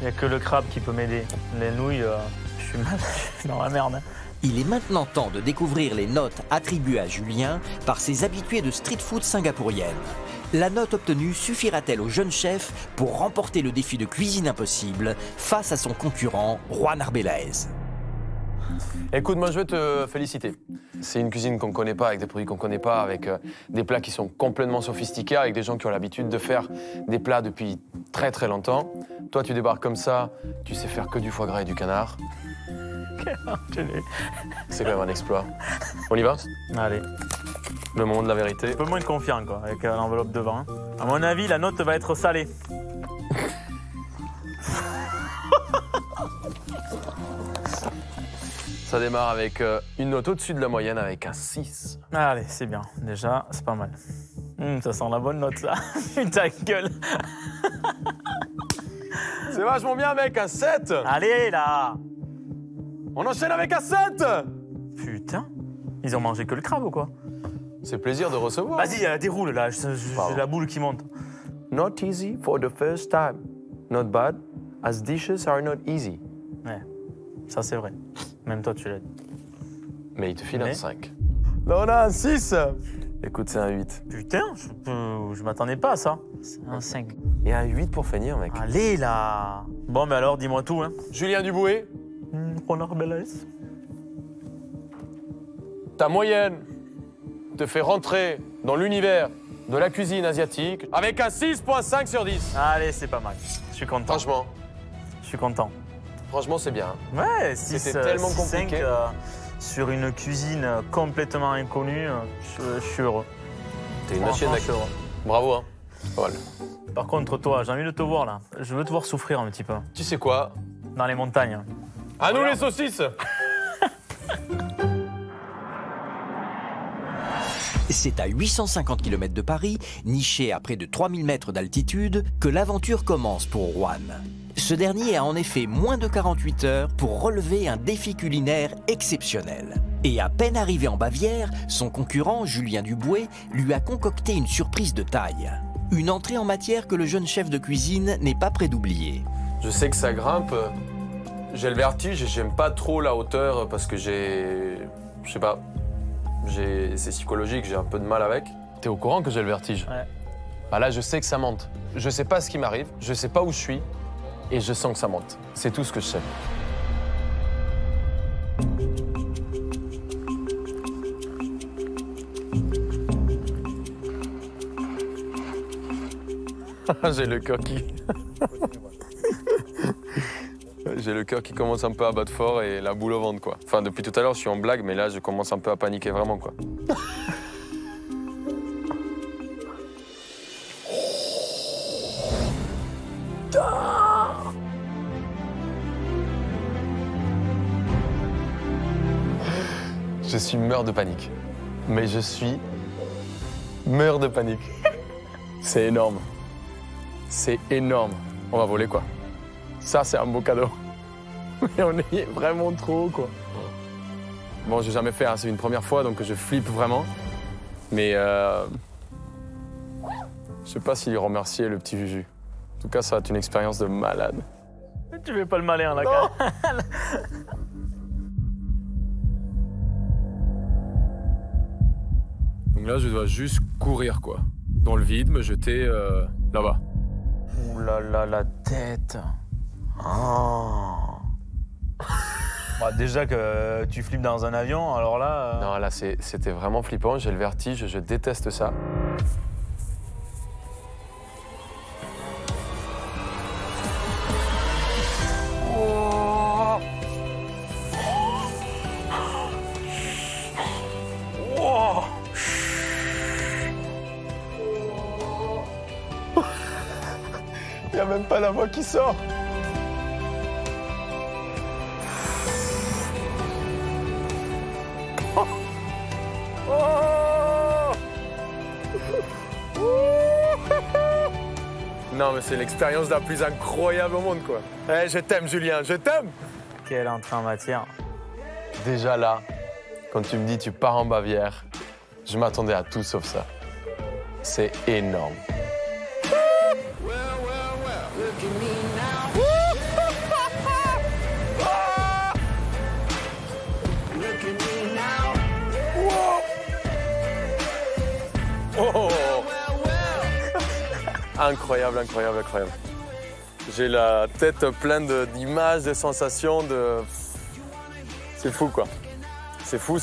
Il n'y a que le crabe qui peut m'aider. Les nouilles, je suis dans la merde. Il est maintenant temps de découvrir les notes attribuées à Julien par ses habitués de street food singapourienne. La note obtenue suffira-t-elle au jeune chef pour remporter le défi de cuisine impossible face à son concurrent Juan Arbelaez? Écoute, moi je veux te féliciter. C'est une cuisine qu'on ne connaît pas, avec des produits qu'on ne connaît pas, avec des plats qui sont complètement sophistiqués, avec des gens qui ont l'habitude de faire des plats depuis très très longtemps. Toi, tu débarques comme ça, tu sais faire que du foie gras et du canard. C'est quand même un exploit. On y va? Allez. Le moment de la vérité. Un peu moins confiant, quoi, avec l'enveloppe devant. Hein. À mon avis, la note va être salée. Ça démarre avec une note au-dessus de la moyenne, avec un 6. Allez, c'est bien. Déjà, c'est pas mal. Ça sent la bonne note, ça. Ta gueule. C'est vachement bien, mec, un 7. Allez, là. On enchaîne avec un 7. Putain. Ils ont mangé que le crabe ou quoi? C'est plaisir de recevoir. Vas-y, déroule, là. J'ai la boule qui monte. Not easy for the first time. Not bad, as dishes are not easy. Ouais, ça c'est vrai. Même toi, tu l'as dit. Mais il te file un 5. Là, on a un 6. Écoute, c'est un 8. Putain, je m'attendais pas à ça. C'est un 5. Et un 8 pour finir, mec. Allez, là. Bon, mais alors, dis-moi tout, hein. Julien Duboué. Juan Arbelaez. Ta moyenne te fait rentrer dans l'univers de la cuisine asiatique avec un 6,5 sur 10. Allez, c'est pas mal. Je suis content. Franchement. Je suis content. Franchement, c'est bien. Ouais, c'était tellement compliqué. 5, sur une cuisine complètement inconnue, je suis heureux. T'es une machine d'accord. Bravo, hein. Voilà. Par contre, toi, j'ai envie de te voir, là. Je veux te voir souffrir un petit peu. Tu sais quoi? Dans les montagnes. À nous les saucisses. C'est à 850 km de Paris, niché à près de 3000 mètres d'altitude, que l'aventure commence pour Juan. Ce dernier a en effet moins de 48 heures pour relever un défi culinaire exceptionnel. Et à peine arrivé en Bavière, son concurrent, Julien Duboué, lui a concocté une surprise de taille. Une entrée en matière que le jeune chef de cuisine n'est pas prêt d'oublier. Je sais que ça grimpe. J'ai le vertige et j'aime pas trop la hauteur parce que j'ai... Je sais pas. C'est psychologique, j'ai un peu de mal avec. T'es au courant que j'ai le vertige? Ouais. Bah là, je sais que ça monte. Je sais pas ce qui m'arrive, je sais pas où je suis et je sens que ça monte. C'est tout ce que je sais. J'ai le cœur qui... J'ai le cœur qui commence un peu à battre fort et la boule au ventre, quoi. Enfin, depuis tout à l'heure, je suis en blague, mais là, je commence un peu à paniquer vraiment, quoi. Je suis mort de panique. Mais je suis mort de panique. C'est énorme. C'est énorme. On va voler, quoi. Ça, c'est un beau cadeau. Mais on est vraiment trop haut, quoi. Bon, j'ai jamais fait, hein, c'est une première fois, donc je flippe vraiment. Mais je sais pas s'il remercier le petit Juju. En tout cas, ça va être une expérience de malade. Tu fais pas le malin, là, quand même. Donc là, je dois juste courir, quoi. Dans le vide, me jeter là-bas. Ouh là là, la tête. Oh. Bah, déjà que tu flippes dans un avion, alors là... Non, là, c'était vraiment flippant. J'ai le vertige, je déteste ça. Oh. Oh. Il n'y a même pas la voix qui sort. Non, mais c'est l'expérience la plus incroyable au monde, quoi. Eh, je t'aime, Julien, je t'aime. Quelle entrée en matière. Déjà là, quand tu me dis tu pars en Bavière, je m'attendais à tout sauf ça. C'est énorme. Oh. Incroyable, incroyable, incroyable. J'ai la tête pleine d'images, de sensations, de... C'est fou, quoi. C'est fou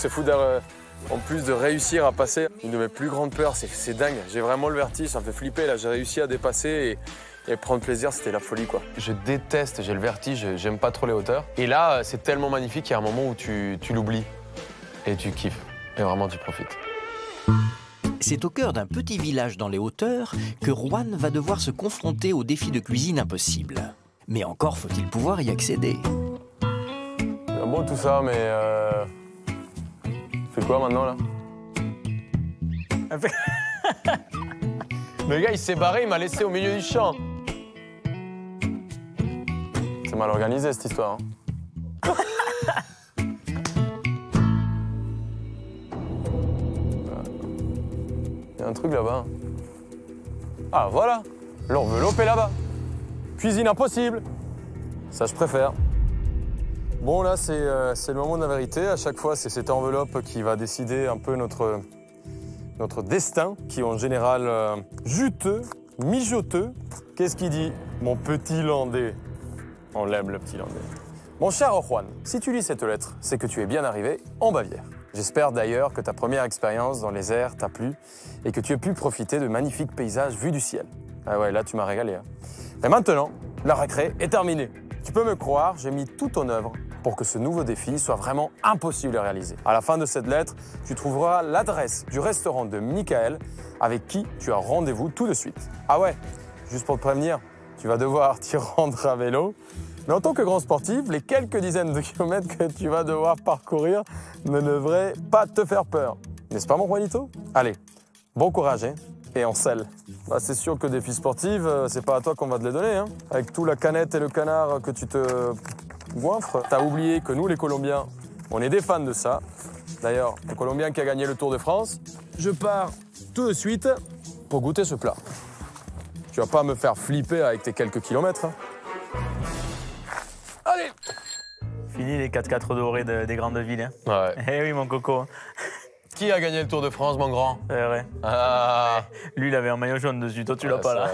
en plus de réussir à passer une de mes plus grandes peurs. C'est dingue. J'ai vraiment le vertige, ça me fait flipper. Là, j'ai réussi à dépasser et prendre plaisir, c'était la folie, quoi. Je déteste, j'ai le vertige, j'aime pas trop les hauteurs. Et là, c'est tellement magnifique, il y a un moment où tu l'oublies et tu kiffes. Et vraiment, tu profites. C'est au cœur d'un petit village dans les hauteurs que Juan va devoir se confronter au défi de cuisine impossible. Mais encore faut-il pouvoir y accéder. C'est bon tout ça, mais... Fais quoi maintenant, là? Le gars, il s'est barré, il m'a laissé au milieu du champ. C'est mal organisé, cette histoire. Hein. Il y a un truc là-bas. Ah, voilà. L'enveloppe est là-bas. Cuisine impossible. Ça, je préfère. Bon, là, c'est le moment de la vérité. À chaque fois, c'est cette enveloppe qui va décider un peu notre destin, qui est en général juteux, mijoteux. Qu'est-ce qu'il dit, mon petit Landais? On l'aime, le petit Landais. Mon cher Juan, si tu lis cette lettre, c'est que tu es bien arrivé en Bavière. J'espère d'ailleurs que ta première expérience dans les airs t'a plu et que tu as pu profiter de magnifiques paysages vus du ciel. Ah ouais, là, tu m'as régalé. Hein. Et maintenant, la récré est terminée. Tu peux me croire, j'ai mis tout en œuvre pour que ce nouveau défi soit vraiment impossible à réaliser. À la fin de cette lettre, tu trouveras l'adresse du restaurant de Michael avec qui tu as rendez-vous tout de suite. Ah ouais, juste pour te prévenir, tu vas devoir t'y rendre à vélo. Mais en tant que grand sportif, les quelques dizaines de kilomètres que tu vas devoir parcourir ne devraient pas te faire peur. N'est-ce pas, mon Juanito? Allez, bon courage, hein, et en selle. Bah, c'est sûr que défis sportifs, c'est pas à toi qu'on va te les donner. Hein. Avec tout la canette et le canard que tu te goinfres, t'as oublié que nous, les Colombiens, on est des fans de ça. D'ailleurs, le Colombien qui a gagné le Tour de France, je pars tout de suite pour goûter ce plat. Tu vas pas me faire flipper avec tes quelques kilomètres. Hein. Allez! Fini les 4x4 dorés des grandes villes. Hein. Ouais. Eh oui, mon coco. Qui a gagné le Tour de France, mon grand? C'est vrai. Ah. Lui, il avait un maillot jaune dessus. Toi, tu l'as pas, là.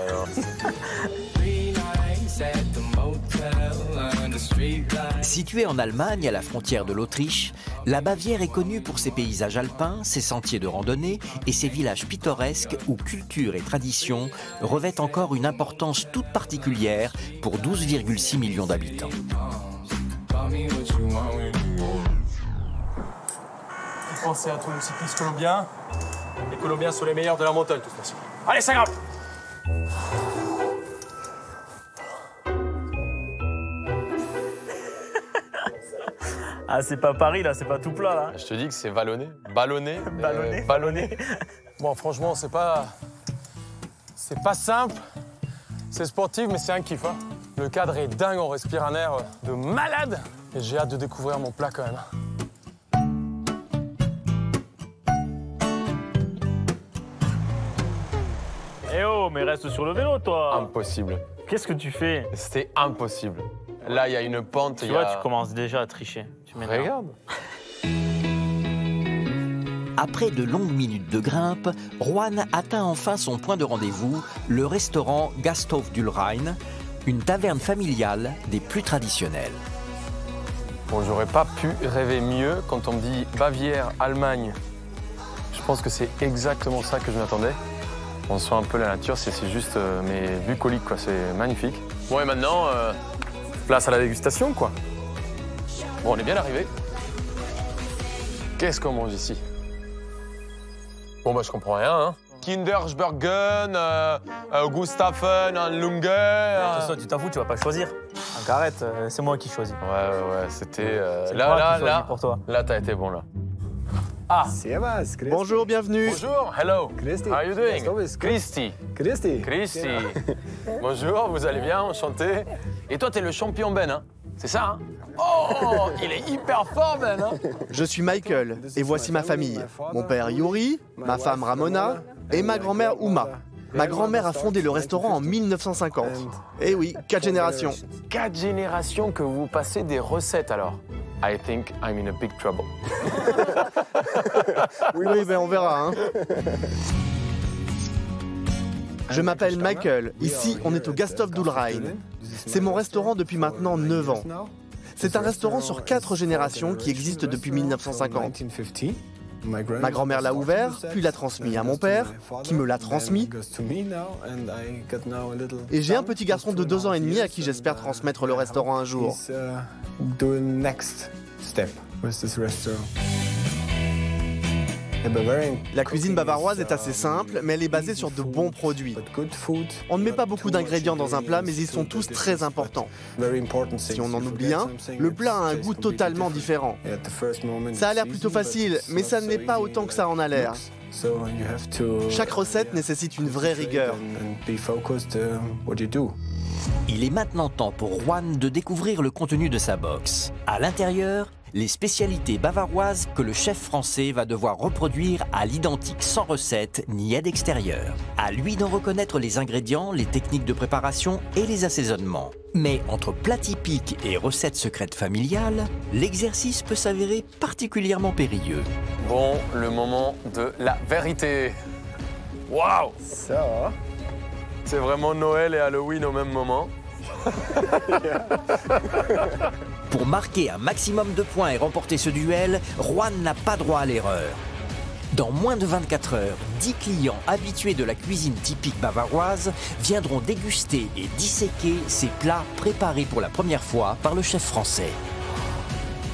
Située en Allemagne, à la frontière de l'Autriche, la Bavière est connue pour ses paysages alpins, ses sentiers de randonnée et ses villages pittoresques où culture et tradition revêtent encore une importance toute particulière pour 12,6 millions d'habitants. Pensez à tous les cyclistes colombiens. Les Colombiens sont les meilleurs de la montagne, de toute façon. Allez, ça grimpe! Ah, c'est pas Paris, là, c'est pas tout plat, là. Je te dis que c'est vallonné, ballonné, ballonné. Ballonné. Bon, franchement, c'est pas simple. C'est sportif, mais c'est un kiff. Hein. Le cadre est dingue, on respire un air de malade. Et j'ai hâte de découvrir mon plat quand même. vélo, mais reste sur le vélo, toi. Impossible. Qu'est-ce que tu fais? C'était impossible. Là, il y a une pente. Tu vois, tu commences déjà à tricher. Regarde. Après de longues minutes de grimpe, Juan atteint enfin son point de rendez-vous, le restaurant Gasthof du Rhein, une taverne familiale des plus traditionnelles. Bon, j'aurais pas pu rêver mieux quand on me dit Bavière, Allemagne. Je pense que c'est exactement ça que je m'attendais. On sent un peu la nature, c'est juste mais bucolique, quoi. C'est magnifique. Bon, et maintenant, place à la dégustation, quoi. Bon, on est bien arrivé. Qu'est-ce qu'on mange ici? Bon, bah, je comprends rien, hein. Kindersbergen, Gustafen, un Lunge. Tu t'en fous, tu vas pas choisir. Arrête, c'est moi qui choisis. Ouais, c'était... là, pour toi. Là, t'as été bon, là. Ah. Bonjour, bienvenue. Bonjour, hello. How are you doing? Christy. Bonjour, vous allez bien, enchanté. Et toi, t'es le champion Ben, hein? C'est ça, hein? Oh, il est hyper fort, Ben, hein? Je suis Michael, et voici ma famille. Mon père Yuri, ma femme Ramona, et ma grand-mère Uma. Ma grand-mère a fondé le restaurant en 1950. Eh oui, 4 générations. 4 générations que vous passez des recettes, alors? I think I'm in a big trouble. Oui, ben on verra, hein. Je m'appelle Michael. Ici, on est au Gasthof du Rhein. C'est mon restaurant depuis maintenant 9 ans. C'est un restaurant sur 4 générations qui existe depuis 1950. Ma grand-mère l'a ouvert, puis l'a transmis à mon père, qui me l'a transmis. Et j'ai un petit garçon de 2 ans et demi à qui j'espère transmettre le restaurant un jour. La cuisine bavaroise est assez simple, mais elle est basée sur de bons produits. On ne met pas beaucoup d'ingrédients dans un plat, mais ils sont tous très importants. Si on en oublie un, le plat a un goût totalement différent. Ça a l'air plutôt facile, mais ça n'est pas autant que ça en a l'air. Chaque recette nécessite une vraie rigueur. Il est maintenant temps pour Juan de découvrir le contenu de sa box. À l'intérieur, les spécialités bavaroises que le chef français va devoir reproduire à l'identique sans recette ni aide extérieure. À lui d'en reconnaître les ingrédients, les techniques de préparation et les assaisonnements. Mais entre plats typiques et recettes secrètes familiales, l'exercice peut s'avérer particulièrement périlleux. Bon, le moment de la vérité. Waouh! Ça. C'est vraiment Noël et Halloween au même moment. Pour marquer un maximum de points et remporter ce duel, Juan n'a pas droit à l'erreur. Dans moins de 24 heures, 10 clients habitués de la cuisine typique bavaroise viendront déguster et disséquer ces plats préparés pour la première fois par le chef français.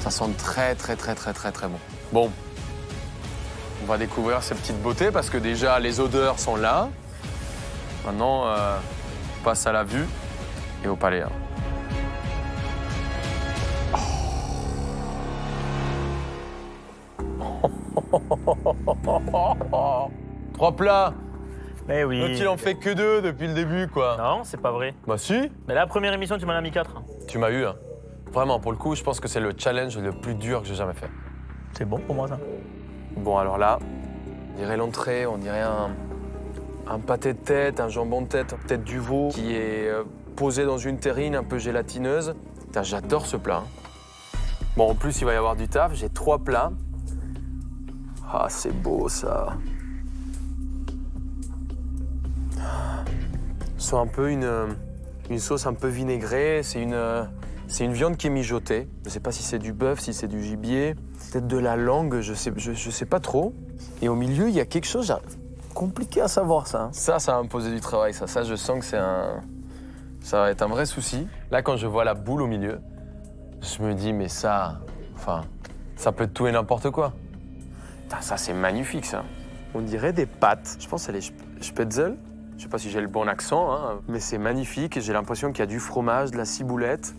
Ça sent très bon. Bon, on va découvrir ces petites beautés parce que déjà les odeurs sont là. Maintenant, on passe à la vue et au palais. Hein. Trois plats. Mais oui. Donc il en fait que 2 depuis le début, quoi. Non, c'est pas vrai. Bah si. Mais la première émission, tu m'en as mis 4. Tu m'as eu, hein. Vraiment, pour le coup, je pense que c'est le challenge le plus dur que j'ai jamais fait. C'est bon pour moi, ça. Bon, alors là, on dirait l'entrée, on dirait un pâté de tête, un jambon de tête, peut-être du veau, qui est posé dans une terrine un peu gélatineuse. J'adore ce plat. Hein. Bon, en plus, il va y avoir du taf. J'ai 3 plats. Ah, c'est beau, ça. C'est un peu une sauce un peu vinaigrée. C'est une viande qui est mijotée. Je ne sais pas si c'est du bœuf, si c'est du gibier. Peut-être de la langue, je sais pas trop. Et au milieu, il y a quelque chose compliqué à savoir, ça. Ça va me poser du travail, ça. Ça, je sens que ça va être un vrai souci. Là, quand je vois la boule au milieu, je me dis, mais ça peut être tout et n'importe quoi. Putain, ça, c'est magnifique, ça. On dirait des pâtes. Je pense que c'est les Spätzle. Je sais pas si j'ai le bon accent, hein, mais c'est magnifique. J'ai l'impression qu'il y a du fromage, de la ciboulette.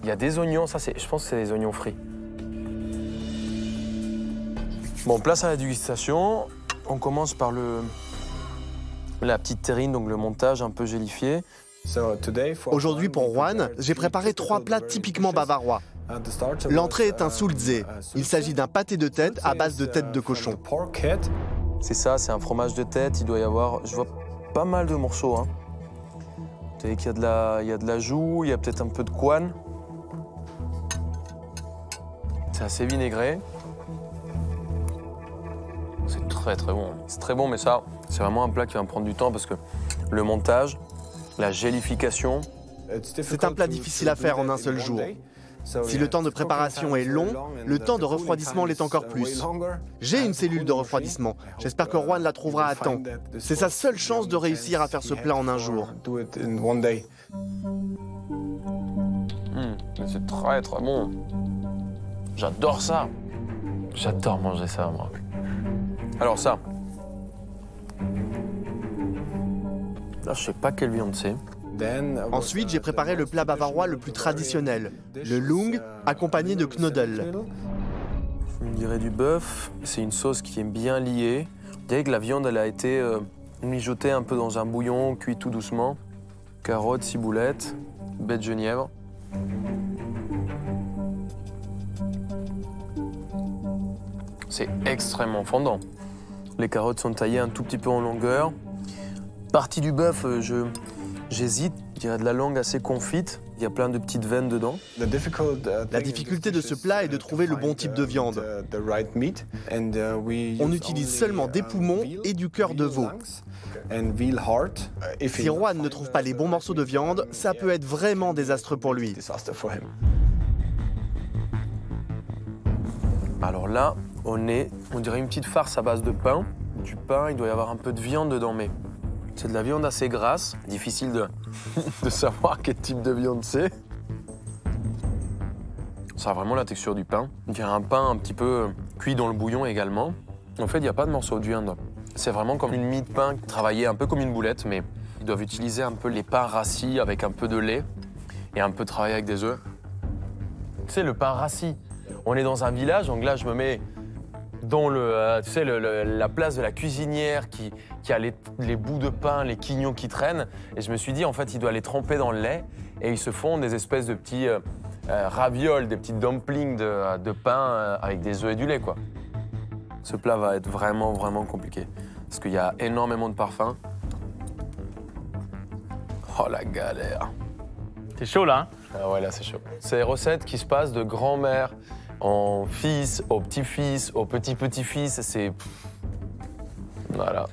Il y a des oignons, ça, je pense que c'est des oignons frits. Bon, place à la dégustation. On commence par la petite terrine, donc le montage un peu gélifié. Aujourd'hui, pour Juan, j'ai préparé 3 plats typiquement bavarois. L'entrée est un sulze. Il s'agit d'un pâté de tête à base de tête de cochon. C'est ça, c'est un fromage de tête. Il doit y avoir, je vois pas mal de morceaux. Hein. Vous savez qu'il y a de la joue, il y a peut-être un peu de couenne. C'est assez vinaigré. C'est très très bon. C'est très bon, mais ça, c'est vraiment un plat qui va me prendre du temps parce que le montage, la gélification... C'est un plat difficile à faire en un seul jour. Si le temps de préparation est long, le temps de refroidissement l'est encore plus. J'ai une cellule de refroidissement. J'espère que Juan la trouvera à temps. C'est sa seule chance de réussir à faire ce plat en un jour. Mais c'est très très bon. J'adore ça. J'adore manger ça, moi. Alors ça. Là, je sais pas quelle viande c'est. Ensuite, j'ai préparé le plat bavarois le plus traditionnel, le Lung, accompagné de Knödel. On dirait du bœuf. C'est une sauce qui est bien liée. Vous voyez que la viande, elle a été mijotée un peu dans un bouillon, cuit tout doucement. Carottes, ciboulette, baie de genièvre. C'est extrêmement fondant. Les carottes sont taillées un tout petit peu en longueur. Partie du bœuf, j'hésite. Je dirais de la langue assez confite. Il y a plein de petites veines dedans. La difficulté de ce plat est de trouver le bon type de viande. On utilise seulement des poumons et du cœur de veau. Si Juan ne trouve pas les bons morceaux de viande, ça peut être vraiment désastreux pour lui. Alors là, on dirait une petite farce à base de pain. Du pain, il doit y avoir un peu de viande dedans, mais c'est de la viande assez grasse. Difficile de savoir quel type de viande c'est. Ça a vraiment la texture du pain. Il y a un pain un petit peu cuit dans le bouillon également. En fait, il n'y a pas de morceau de viande. C'est vraiment comme une mie de pain travaillée un peu comme une boulette, mais ils doivent utiliser un peu les pains rassis avec un peu de lait et un peu travailler avec des œufs. Tu sais, le pain rassis. On est dans un village, donc là, je me mets dans la place de la cuisinière qui a les bouts de pain, les quignons qui traînent. Et je me suis dit, en fait, il doit les tremper dans le lait et ils se font des espèces de petits ravioles, des petits dumplings de pain avec des œufs et du lait, quoi. Ce plat va être vraiment, vraiment compliqué parce qu'il y a énormément de parfums. Oh, la galère. C'est chaud, là, hein? Ah ouais, là, c'est chaud. C'est des recettes qui se passent de grand-mère en fils, au petit-fils, au petit-petit-fils, c'est... Voilà.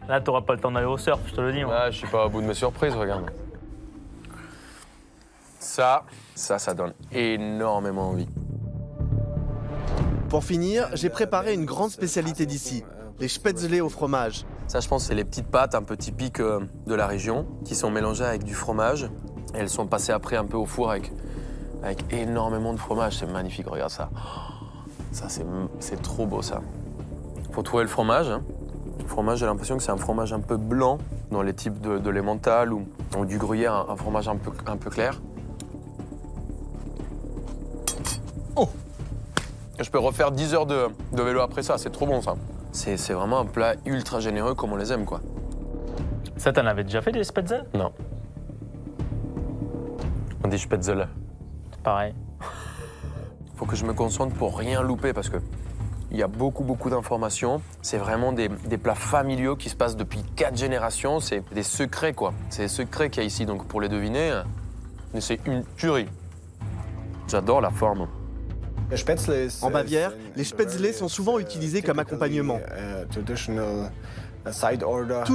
Là, t'auras pas le temps d'aller au surf, je te le dis. Moi. Ah, je suis pas au bout de mes surprises, regarde. Ça donne énormément envie. Pour finir, j'ai préparé une grande spécialité d'ici, les spätzle au fromage. Ça, je pense, c'est les petites pâtes un peu typiques de la région, qui sont mélangées avec du fromage. Et elles sont passées après un peu au four avec énormément de fromage. C'est magnifique, regarde ça. Ça, c'est trop beau, ça. Faut trouver le fromage. Hein. Le fromage, j'ai l'impression que c'est un fromage un peu blanc dans les types de l'emmental ou du gruyère, un fromage un peu clair. Oh! Je peux refaire 10 heures de vélo après ça, c'est trop bon, ça. C'est vraiment un plat ultra généreux comme on les aime, quoi. Ça, t'en avais déjà fait des spätzle? Non. On dit spätzle. C'est pareil. Faut que je me concentre pour rien louper parce que il y a beaucoup d'informations. C'est vraiment des plats familiaux qui se passent depuis 4 générations. C'est des secrets, quoi. C'est des secrets qu'il y a ici. Donc pour les deviner, c'est une tuerie. J'adore la forme. En Bavière, les spätzle sont souvent utilisés comme accompagnement. Tout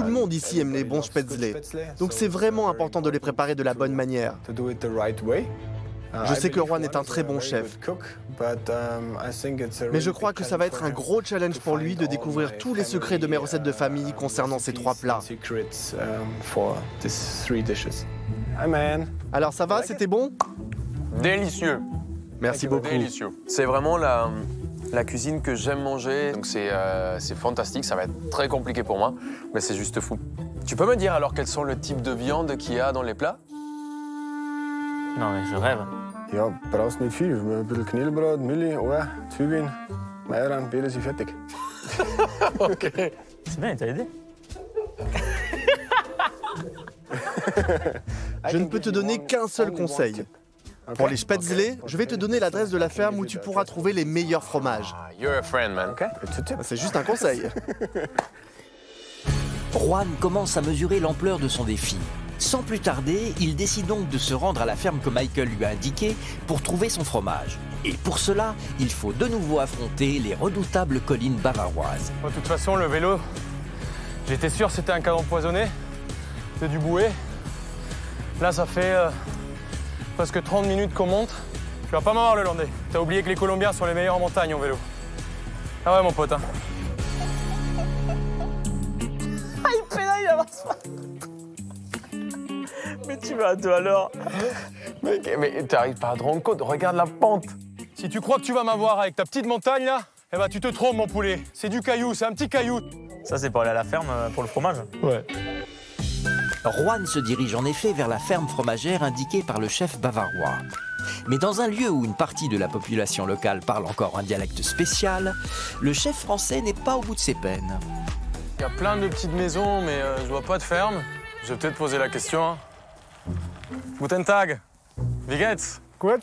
le monde ici aime les bons spätzle, donc c'est vraiment important de les préparer de la bonne manière. Je sais que Juan est un très bon chef, mais je crois que ça va être un gros challenge pour lui de découvrir tous les secrets de mes recettes de famille concernant ces 3 plats. Alors ça va, c'était bon? Délicieux. Merci beaucoup. Délicieux. C'est vraiment la cuisine que j'aime manger, donc c'est fantastique. Ça va être très compliqué pour moi, mais c'est juste fou. Tu peux me dire alors quels sont le type de viande qu'il y a dans les plats? Non, mais je rêve. Ja, brauchst nicht viel. Ein bisschen Knädelbrot, Milli, Ohr, Zwiebeln, Meierland, Beere sind fertig. Ok. C'est bien, t'as aidé. Je ne peux te donner qu'un seul conseil. Pour les spätzle, je vais te donner l'adresse de la ferme où tu pourras trouver les meilleurs fromages. You're a friend, man. C'est juste un conseil. Juan commence à mesurer l'ampleur de son défi. Sans plus tarder, il décide donc de se rendre à la ferme que Michael lui a indiquée pour trouver son fromage. Et pour cela, il faut de nouveau affronter les redoutables collines bavaroises. De toute façon, le vélo, j'étais sûr que c'était un cadre empoisonné. C'est du bouet. Là, ça fait presque 30 minutes qu'on monte. Tu vas pas m'avoir le landais. T'as oublié que les Colombiens sont les meilleurs en montagne en vélo. Ah ouais, mon pote. Hein. Ah, il pédale, il avance pas. Mais tu vas à deux alors. Mais t'arrives pas à te rendre compte, regarde la pente. Si tu crois que tu vas m'avoir avec ta petite montagne là, eh ben tu te trompes mon poulet. C'est du caillou, c'est un petit caillou. Ça c'est pour aller à la ferme pour le fromage? Ouais. Juan se dirige en effet vers la ferme fromagère indiquée par le chef bavarois. Mais dans un lieu où une partie de la population locale parle encore un dialecte spécial, le chef français n'est pas au bout de ses peines. Il y a plein de petites maisons, mais je vois pas de ferme. Je vais peut-être poser la question. Hein. Guten Tag. Wie geht's? Gut.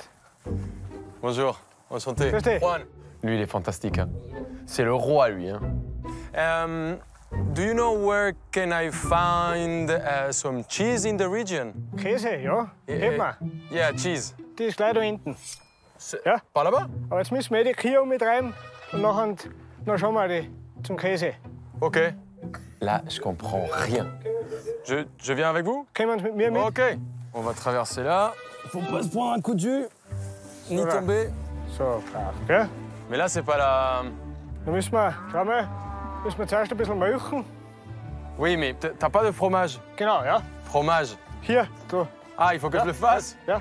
Bonjour, enchanté. Juan. Lui, il est fantastique. Hein. C'est le roi, lui. Hein. Do you know where can I find some cheese in the region? Käse, ja. Gib mal. Yeah, cheese. Die ist gleich da hinten. Ja? Par là-bas? Aber jetzt müssen wir die Kio mit rein und nachher noch schauen wir zum Käse. OK. Là, je comprends rien. Je viens avec vous? Kommen mit mir mit? OK. On va traverser là. Faut pas se prendre un coup de jus, ni tomber. So, brav, gell? Mais là, c'est pas la... Dann müssen wir, schau mal, müssen wir zuerst ein bisschen milchen. Oui, mais t'as pas de fromage. Genau, ja. Fromage. Hier, so. Ah, il faut que je le fasse? Ja.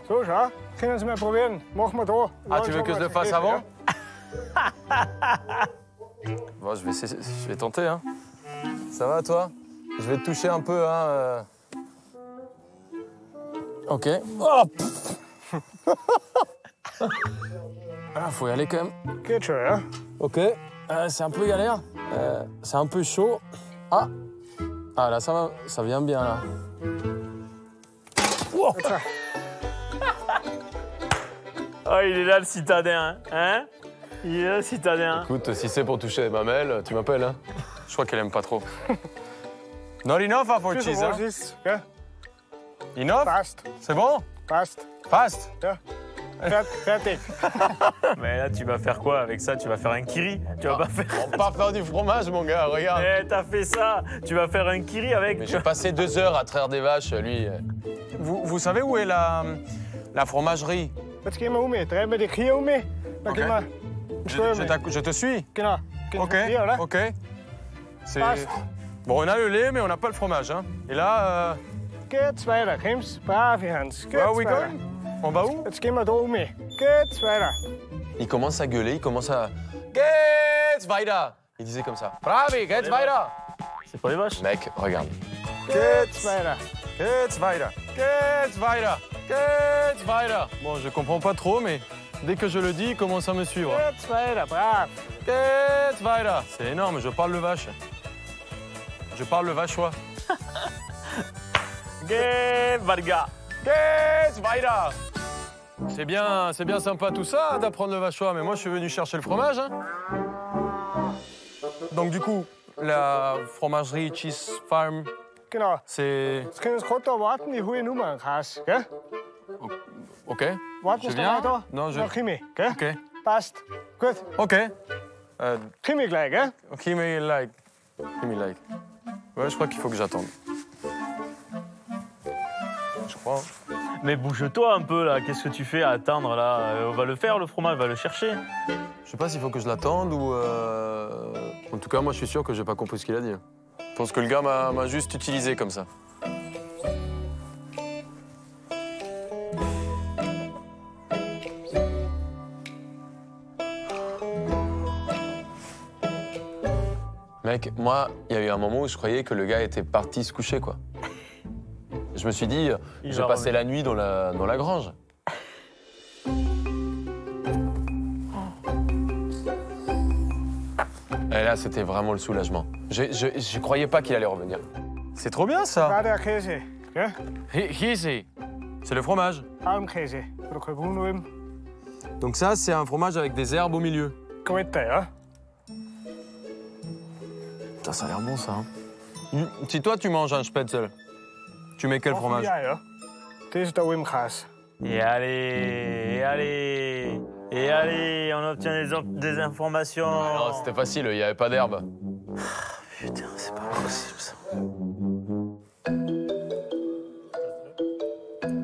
So, schau. Können Sie mal probieren. Machen wir da. Ah, tu veux que je le fasse avant? Bon, je vais tenter, hein. Ça va, toi? Je vais te toucher un peu, hein. OK. Oh. Ah, faut y aller quand même. Geht schon, ja. OK. C'est un peu galère. C'est un peu chaud. Ah. Ah, là, ça va. Ça vient bien, là. Wow. Oh, il est là, le citadin, hein? Il est là, le citadin. Écoute, si c'est pour toucher les mamelles, tu m'appelles, hein? Je crois qu'elle aime pas trop. Not enough for cheese, hein? Ja. Enough? Fast. C'est bon? Fast. Fast? Ja. Fertig. Mais là, tu vas faire quoi avec ça? Tu vas faire un kiri? Tu vas pas faire... On va pas faire du fromage, mon gars, regarde. Eh, t'as fait ça! Tu vas faire un kiri avec... Mais j'ai passé 2 heures à traire des vaches, lui. Vous savez où est la fromagerie? Jetzt gehen wir drehen wir die Kio um. Dann gehen wir... Je te suis? Genau. OK, hier, oder? OK. C'est... Fast. Bon, on a le lait, mais on n'a pas le fromage, hein. Et là... Geht's weiter, komm's? Brav, Hans. Where are we going? On va où? Jetzt gehen wir da um. Geht's weiter. Il commence à gueuler, il commence à... Geht's weiter! Il disait comme ça. Bravi, geht's weiter! C'est pas les vaches? Mec, regarde. Geht's weiter. Geht's weiter. Geht's weiter. Geht's weiter. Bon, je comprends pas trop, mais dès que je le dis, il commence à me suivre. Geht's weiter, brav. Geht's weiter. C'est énorme, je parle le vache. Je parle le vachois. Geht's weiter. Geht's weiter. C'est bien sympa tout ça d'apprendre le vachois, mais moi je suis venu chercher le fromage. Hein. Donc du coup, la fromagerie Cheese Farm, Genau. c'est... Jetzt können Sie gerade da warten, ich hole nur mal einen Käse, gell? OK. Warten Je Sie viens? mal da. Non, je... Dann komm ich, gell? OK. Passt. Gut. OK. Komm ich gleich, gell? Give me like. Give me like. Ouais, je crois qu'il faut que j'attende. Je crois. Mais bouge-toi un peu, là. Qu'est-ce que tu fais à attendre, là? On va le faire, le fromage, on va le chercher. Je sais pas s'il faut que je l'attende ou... En tout cas, moi, je suis sûr que j'ai pas compris ce qu'il a dit. Je pense que le gars m'a juste utilisé comme ça. Mec, moi, il y a eu un moment où je croyais que le gars était parti se coucher, quoi. Je me suis dit, je vais passer la nuit dans la grange. Et là, c'était vraiment le soulagement. Je croyais pas qu'il allait revenir. C'est trop bien, ça. Là, der Käse, gell? Käse, c'est le fromage. Almkäse. Du kannst unruhen. Donc ça, c'est un fromage avec des herbes au milieu. Gut, ja. Putain, ça a l'air bon, ça. Hein. Si toi, tu manges un spätzle, tu mets quel fromage? Et allez, on obtient des informations. Ah non, c'était facile, il n'y avait pas d'herbe. Putain, c'est pas possible ça.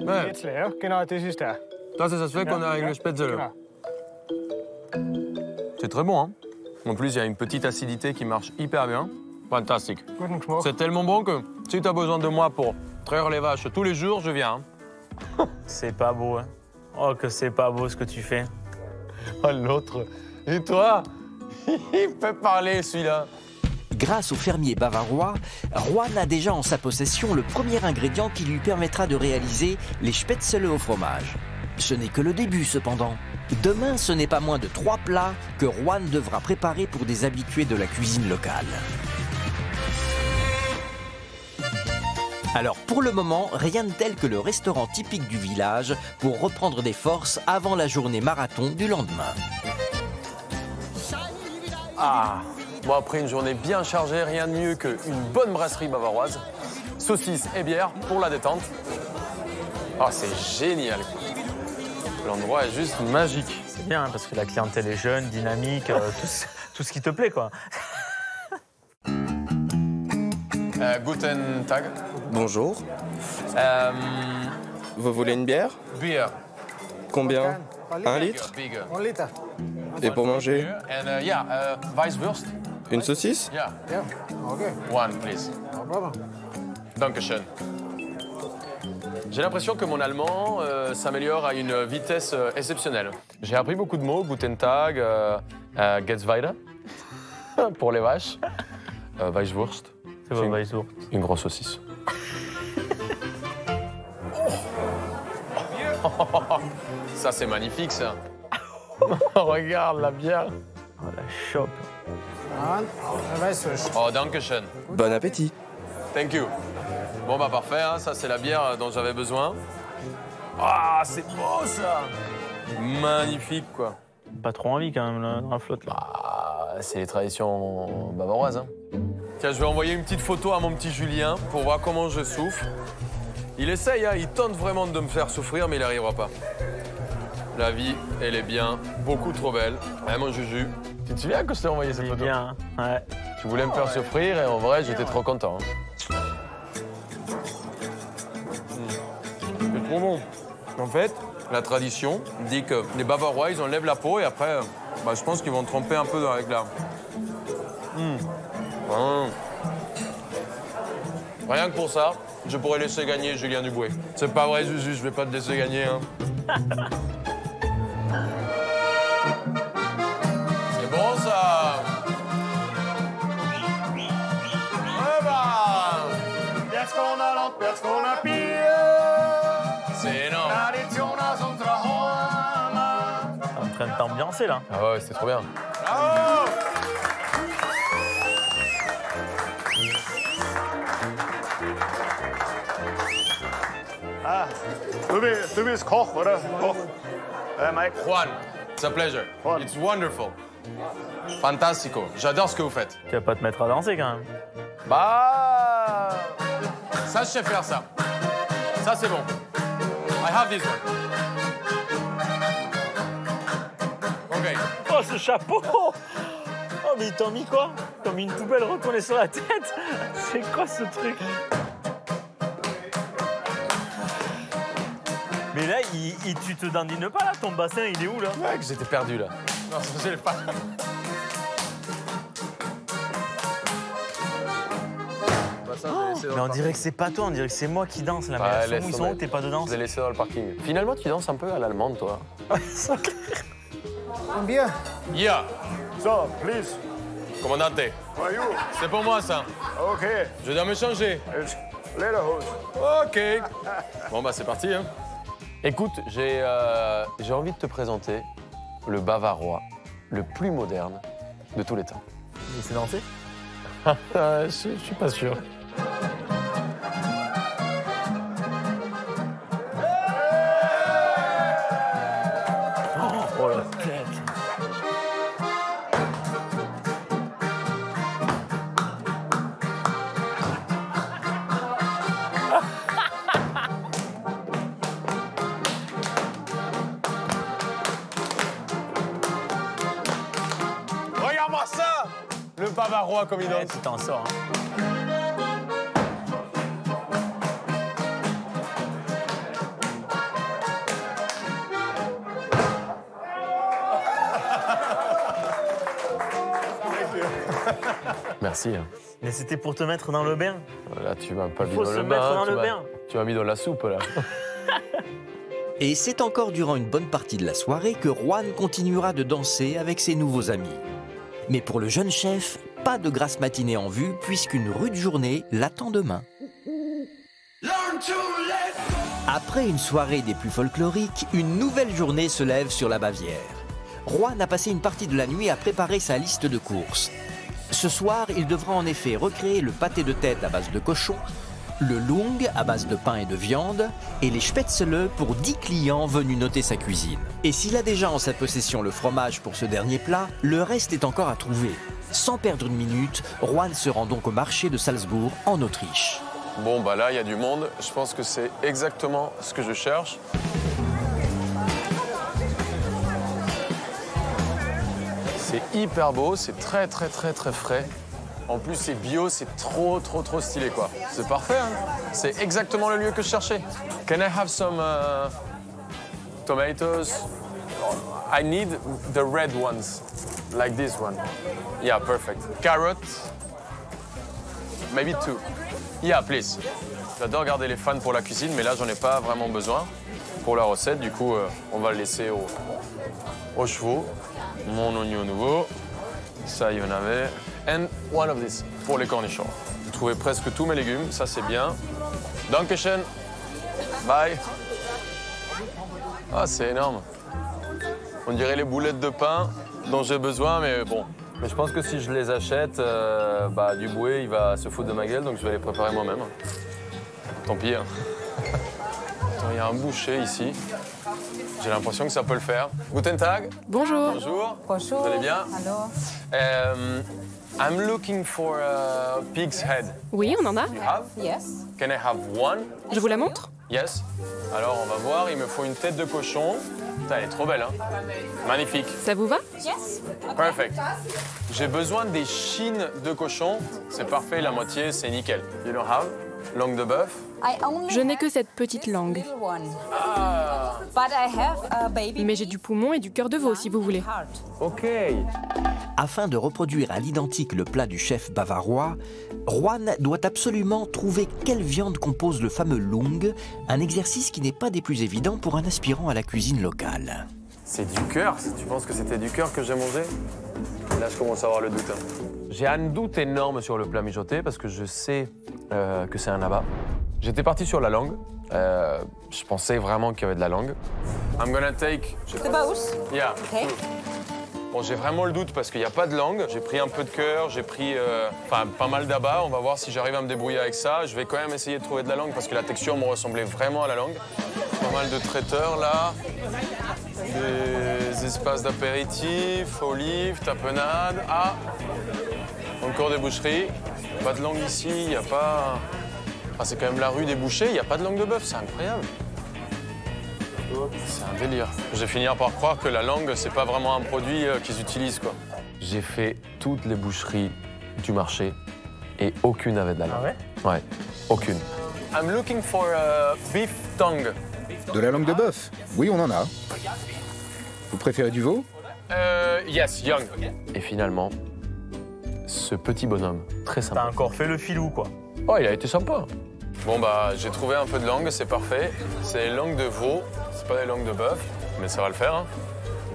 Ouais. Ça se fait qu'on est avec le spätzle. C'est très bon, hein. En plus, il y a une petite acidité qui marche hyper bien. Fantastique. C'est tellement bon que si tu as besoin de moi pour traire les vaches tous les jours, je viens. Hein. C'est pas beau, hein. Oh, que c'est pas beau ce que tu fais. Oh, l'autre. Et toi? Il peut parler, celui-là. Grâce au fermier bavarois, Juan a déjà en sa possession le premier ingrédient qui lui permettra de réaliser les spätzle au fromage. Ce n'est que le début, cependant. Demain, ce n'est pas moins de 3 plats que Juan devra préparer pour des habitués de la cuisine locale. Alors, pour le moment, rien de tel que le restaurant typique du village pour reprendre des forces avant la journée marathon du lendemain. Ah, bon, après une journée bien chargée, rien de mieux qu'une bonne brasserie bavaroise, saucisses et bière pour la détente. Ah, c'est génial. L'endroit est juste magique. C'est bien, hein, parce que la clientèle est jeune, dynamique, tout ce qui te plaît, quoi. Guten Tag. Bonjour. Vous voulez une bière? Beer. Combien? 1 litre? Et pour manger? Weisswurst. Une saucisse? Yeah. One, please. Dankeschön. J'ai l'impression que mon allemand s'améliore à une vitesse exceptionnelle. J'ai appris beaucoup de mots, Guten Tag, geht's weiter, pour les vaches, Weisswurst. C'est quoi, Weisswurst? Une grosse saucisse. Ça, c'est magnifique, ça. Regarde la bière. Oh, la chope. Oh, dankeschön. Bon appétit. Thank you. Bon, bah parfait, hein, ça c'est la bière dont j'avais besoin. Ah, c'est beau ça! Magnifique, quoi. Pas trop envie quand même, là, dans la flotte. Là. Bah, c'est les traditions bavaroises. Hein. Tiens, je vais envoyer une petite photo à mon petit Julien pour voir comment je souffre. Il essaye, hein, il tente vraiment de me faire souffrir, mais il n'arrivera pas. La vie, elle est bien, beaucoup trop belle. Hein, mon Juju? Tu te souviens que je t'ai envoyé cette photo? Bien, hein. Ouais. Tu voulais me faire souffrir et en vrai, j'étais trop content. Hein. C'est trop bon. En fait, la tradition dit que les Bavarois, ils enlèvent la peau et après, bah, je pense qu'ils vont tremper un peu avec la... Rien que pour ça, je pourrais laisser gagner Julien Duboué. C'est pas vrai, Juju, je vais pas te laisser gagner. Hein. C'est bon, ça. C'est énorme. En train de t'ambiancer, là. Ah ouais, c'était trop bien. Bravo! Ah, du bist Koch, oder? Koch. Mike. Juan, it's a pleasure. Juan. It's wonderful. Fantastico. J'adore ce que vous faites. Tu vas pas te mettre à danser, quand même. Bah... Ça, je sais faire ça. Ça, c'est bon. I have this one. OK. Oh, ce chapeau! Oh, mais ils t'ont mis quoi? Comme une poubelle retournée sur la tête. C'est quoi, ce truc? Mais là, tu te dandines pas, là? Ton bassin, il est où, là? Ouais, que j'étais perdu, là. Non, je l'ai pas. Mais on dirait que c'est pas toi, on dirait que c'est moi qui danse, là. Mais ils sont où? T'es pas dedans? Je les ai laissés dans le parking. Finalement, tu danses un peu à l'allemande, toi. Combien? Yeah. So, please. Commandante. For you. C'est pour moi, ça. OK. Je dois me changer. Lederhose. OK. Bon, bah, c'est parti, hein. Écoute, j'ai envie de te présenter le Bavarois le plus moderne de tous les temps. Il sait danser? Je suis pas sûr. Oh la tête! bavarois comme il Ouais, danse. tu t'en sors. Hein. Merci. Mais c'était pour te mettre dans le bain. Là, tu m'as pas mis Faut dans se le mettre bain. dans le bain. Tu m'as mis dans la soupe, là. Et c'est encore durant une bonne partie de la soirée que Juan continuera de danser avec ses nouveaux amis. Mais pour le jeune chef, pas de grasse matinée en vue puisqu'une rude journée l'attend demain. Après une soirée des plus folkloriques, une nouvelle journée se lève sur la Bavière. Juan a passé une partie de la nuit à préparer sa liste de courses. Ce soir, il devra en effet recréer le pâté de tête à base de cochon, le lung à base de pain et de viande, et les spätzle pour 10 clients venus noter sa cuisine. Et s'il a déjà en sa possession le fromage pour ce dernier plat, le reste est encore à trouver. Sans perdre une minute, Juan se rend donc au marché de Salzbourg, en Autriche. Bon, bah là, il y a du monde. Je pense que c'est exactement ce que je cherche. C'est hyper beau, c'est très frais. En plus, c'est bio, c'est trop stylé, quoi. C'est parfait, hein. C'est exactement le lieu que je cherchais. Can I have some tomatoes? I need the red ones, like this one. Yeah, perfect. Carrots, maybe 2. Yeah, please. J'adore garder les fans pour la cuisine, mais là, j'en ai pas vraiment besoin pour la recette. Du coup, on va le laisser aux chevaux. Mon oignon nouveau. Ça, il y en avait. And one of these pour les cornichons. J'ai trouvé presque tous mes légumes, ça c'est bien. Dankeschön. Bye. Ah, c'est énorme. On dirait les boulettes de pain dont j'ai besoin, mais bon. Mais je pense que si je les achète, Duboué, il va se foutre de ma gueule, donc je vais les préparer moi-même. Tant pis. Hein. Attends, il y a un boucher ici. J'ai l'impression que ça peut le faire. Guten Tag. Bonjour. Bonjour. Bonjour. Vous allez bien? Hello. I'm looking for a pig's head. Oui, on en a. You have? Yes. Can I have one? Je vous la montre? Yes. Alors, on va voir. Il me faut une tête de cochon. Putain, elle est trop belle, hein? Magnifique. Ça vous va? Yes. Perfect. J'ai besoin des chines de cochon. C'est parfait, la moitié, c'est nickel. You don't have? Langue de bœuf? Je n'ai que cette petite langue. Ah. But I have a baby. Mais j'ai du poumon et du cœur de veau si vous voulez. OK. Afin de reproduire à l'identique le plat du chef bavarois, Juan doit absolument trouver quelle viande compose le fameux lung, un exercice qui n'est pas des plus évidents pour un aspirant à la cuisine locale. C'est du cœur. Tu penses que c'était du cœur que j'ai mangé? Là, je commence à avoir le doute. J'ai un doute énorme sur le plat mijoté parce que je sais que c'est un abat. J'étais parti sur la langue. Je pensais vraiment qu'il y avait de la langue. I'm gonna take... The both? Yeah. Okay. Bon, j'ai vraiment le doute parce qu'il n'y a pas de langue. J'ai pris un peu de cœur, j'ai pris pas mal d'abats. On va voir si j'arrive à me débrouiller avec ça. Je vais quand même essayer de trouver de la langue parce que la texture me ressemblait vraiment à la langue. Pas mal de traiteurs là. Des espaces d'apéritif, olives, tapenade. Ah, encore des boucheries. Pas de langue ici, il n'y a pas... Ah, c'est quand même la rue des bouchers, il n'y a pas de langue de bœuf, c'est incroyable. C'est un délire. Je vais finir par croire que la langue, c'est pas vraiment un produit qu'ils utilisent, quoi. J'ai fait toutes les boucheries du marché et aucune avait de la langue. Ah ouais? Ouais, aucune. I'm looking for a beef tongue. De la langue de bœuf? Oui, on en a. Vous préférez du veau? Yes, young. Et finalement, ce petit bonhomme, très sympa. T'as encore fait le filou, quoi. Oh, il a été sympa. Bon, bah, j'ai trouvé un peu de langue, c'est parfait. C'est les langues de veau, c'est pas des langues de bœuf, mais ça va le faire, hein.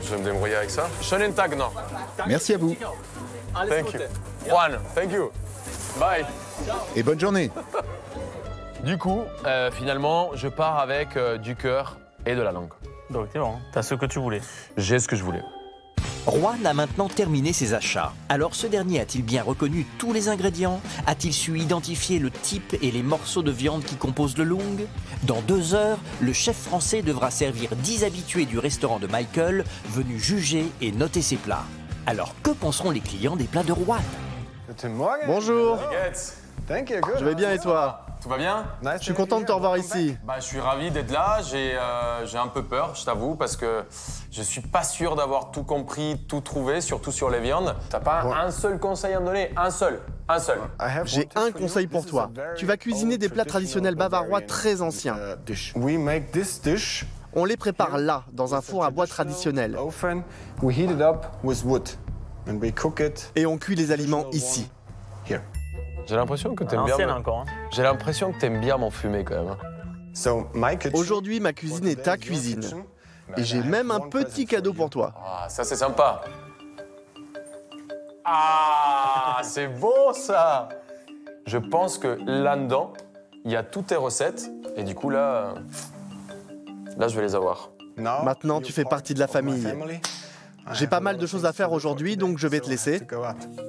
Je vais me débrouiller avec ça. Schönen Tag noch. Merci à vous. Thank you. Juan, thank you. Bye. Et bonne journée. Du coup, finalement, je pars avec du cœur et de la langue. Donc, c'est bon, t'as ce que tu voulais. J'ai ce que je voulais. Juan a maintenant terminé ses achats. Alors ce dernier a-t-il bien reconnu tous les ingrédients? A-t-il su identifier le type et les morceaux de viande qui composent le lung? Dans 2 heures, le chef français devra servir 10 habitués du restaurant de Michael venus juger et noter ses plats. Alors que penseront les clients des plats de Juan? Bonjour. Je vais bien et toi? Tout va bien? Je suis content de te revoir ici. Bah, je suis ravi d'être là. J'ai un peu peur, je t'avoue, parce que je suis pas sûr d'avoir tout compris, tout trouvé, surtout sur les viandes. T'as pas un seul conseil à me donner? Un seul. J'ai un conseil pour toi. Tu vas cuisiner des plats traditionnels bavarois très anciens. On les prépare là, dans un four à bois traditionnel. Et on cuit les aliments ici. J'ai l'impression que t'aimes bien. J'ai l'impression que t'aimes bien m'enfumer quand même. Aujourd'hui, ma cuisine est ta cuisine. Et j'ai même un petit cadeau pour toi. Ah, ça c'est sympa. Ah, c'est beau ça. Je pense que là-dedans, il y a toutes tes recettes. Et du coup, là, je vais les avoir. Maintenant, tu fais partie de la famille. J'ai pas mal de choses à faire aujourd'hui, donc je vais te laisser.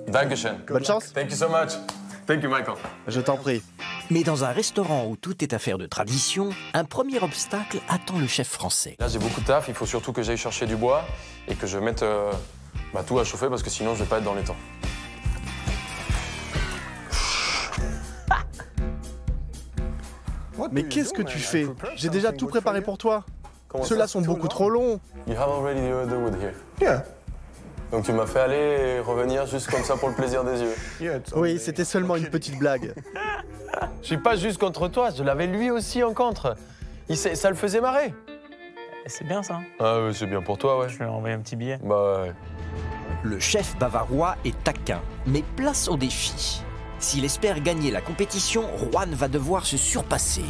Dankeschön. Bonne chance. Thank you so much. Thank you, Michael. Je t'en prie. Mais dans un restaurant où tout est affaire de tradition, un premier obstacle attend le chef français. Là, j'ai beaucoup de taf. Il faut surtout que j'aille chercher du bois et que je mette tout à chauffer parce que sinon, je vais pas être dans les temps. Mais qu'est-ce que tu fais? J'ai déjà tout préparé pour toi. Ceux-là sont beaucoup trop longs. You have already the wood here. Yeah. Donc tu m'as fait aller et revenir juste comme ça pour le plaisir des yeux. Oui, c'était seulement une petite blague. Je suis pas juste contre toi, je l'avais lui aussi en contre. Ça le faisait marrer. C'est bien ça. Ah oui, c'est bien pour toi, ouais. Je vais lui envoyer un petit billet. Bah ouais. Le chef bavarois est taquin, mais place au défi. S'il espère gagner la compétition, Juan va devoir se surpasser.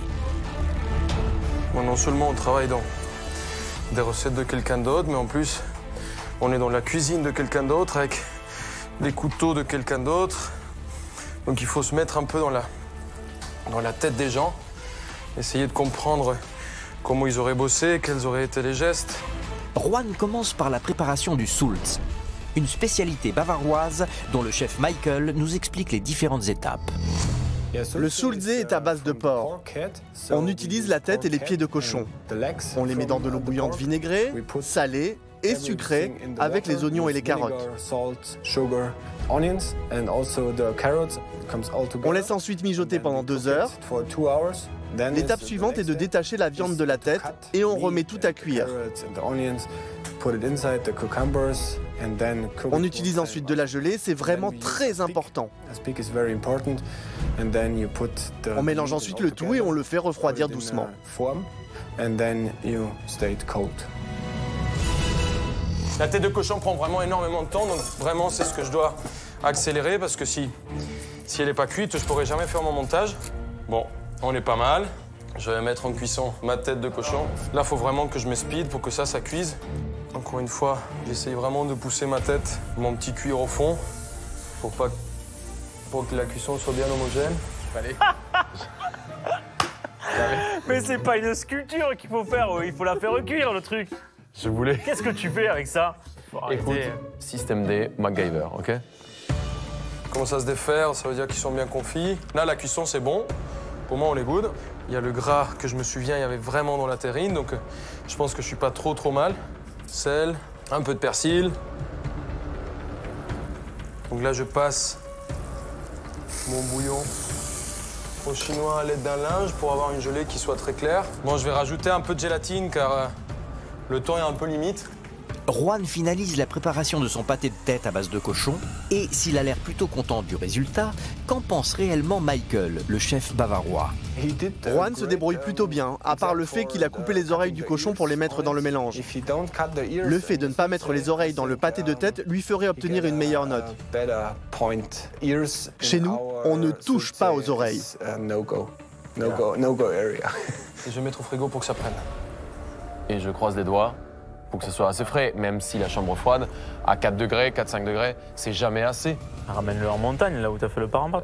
Bon, non seulement on travaille dans des recettes de quelqu'un d'autre, mais en plus, on est dans la cuisine de quelqu'un d'autre, avec les couteaux de quelqu'un d'autre. Donc il faut se mettre un peu dans la tête des gens, essayer de comprendre comment ils auraient bossé, quels auraient été les gestes. Juan commence par la préparation du sulz, une spécialité bavaroise dont le chef Michael nous explique les différentes étapes. Le sulze est à base de porc. On utilise la tête et les pieds de cochon. On les met dans de l'eau bouillante vinaigrée, salée et sucrée avec les oignons et les carottes. On laisse ensuite mijoter pendant 2 heures. L'étape suivante est de détacher la viande de la tête et on remet tout à cuire. On utilise ensuite de la gelée, c'est vraiment très important. On mélange ensuite le tout et on le fait refroidir doucement. La tête de cochon prend vraiment énormément de temps, donc vraiment c'est ce que je dois accélérer parce que si elle n'est pas cuite, je ne pourrai jamais faire mon montage. Bon, on est pas mal. Je vais mettre en cuisson ma tête de cochon. Là, il faut vraiment que je me speed pour que ça cuise. Encore une fois, j'essaye vraiment de pousser ma tête, mon petit cuir au fond, pour que la cuisson soit bien homogène. Allez. Mais c'est pas une sculpture qu'il faut faire, il faut la faire cuire le truc. Je voulais. Qu'est-ce que tu fais avec ça? Écoute, système D, MacGyver, ok? Commence à se défaire, ça veut dire qu'ils sont bien confits. Là, la cuisson, c'est bon. Pour moi, on est good. Il y a le gras que je me souviens, il y avait vraiment dans la terrine, donc je pense que je suis pas trop mal. Sel, un peu de persil. Donc là, je passe mon bouillon au chinois à l'aide d'un linge pour avoir une gelée qui soit très claire. Bon, je vais rajouter un peu de gélatine car le temps est un peu limite. Juan finalise la préparation de son pâté de tête à base de cochon et s'il a l'air plutôt content du résultat, qu'en pense réellement Michael, le chef bavarois? Juan se débrouille plutôt bien, à part le fait qu'il a coupé les oreilles du cochon pour les mettre dans le mélange. Le fait de ne pas mettre les oreilles dans le pâté de tête lui ferait obtenir une meilleure note. Chez nous, on ne touche pas aux oreilles. Je vais mettre au frigo pour que ça prenne. Et je croise les doigts pour que ce soit assez frais, même si la chambre froide, à 4 degrés, 4-5 degrés, c'est jamais assez. Ramène-le en montagne, là où t'as fait le parapente.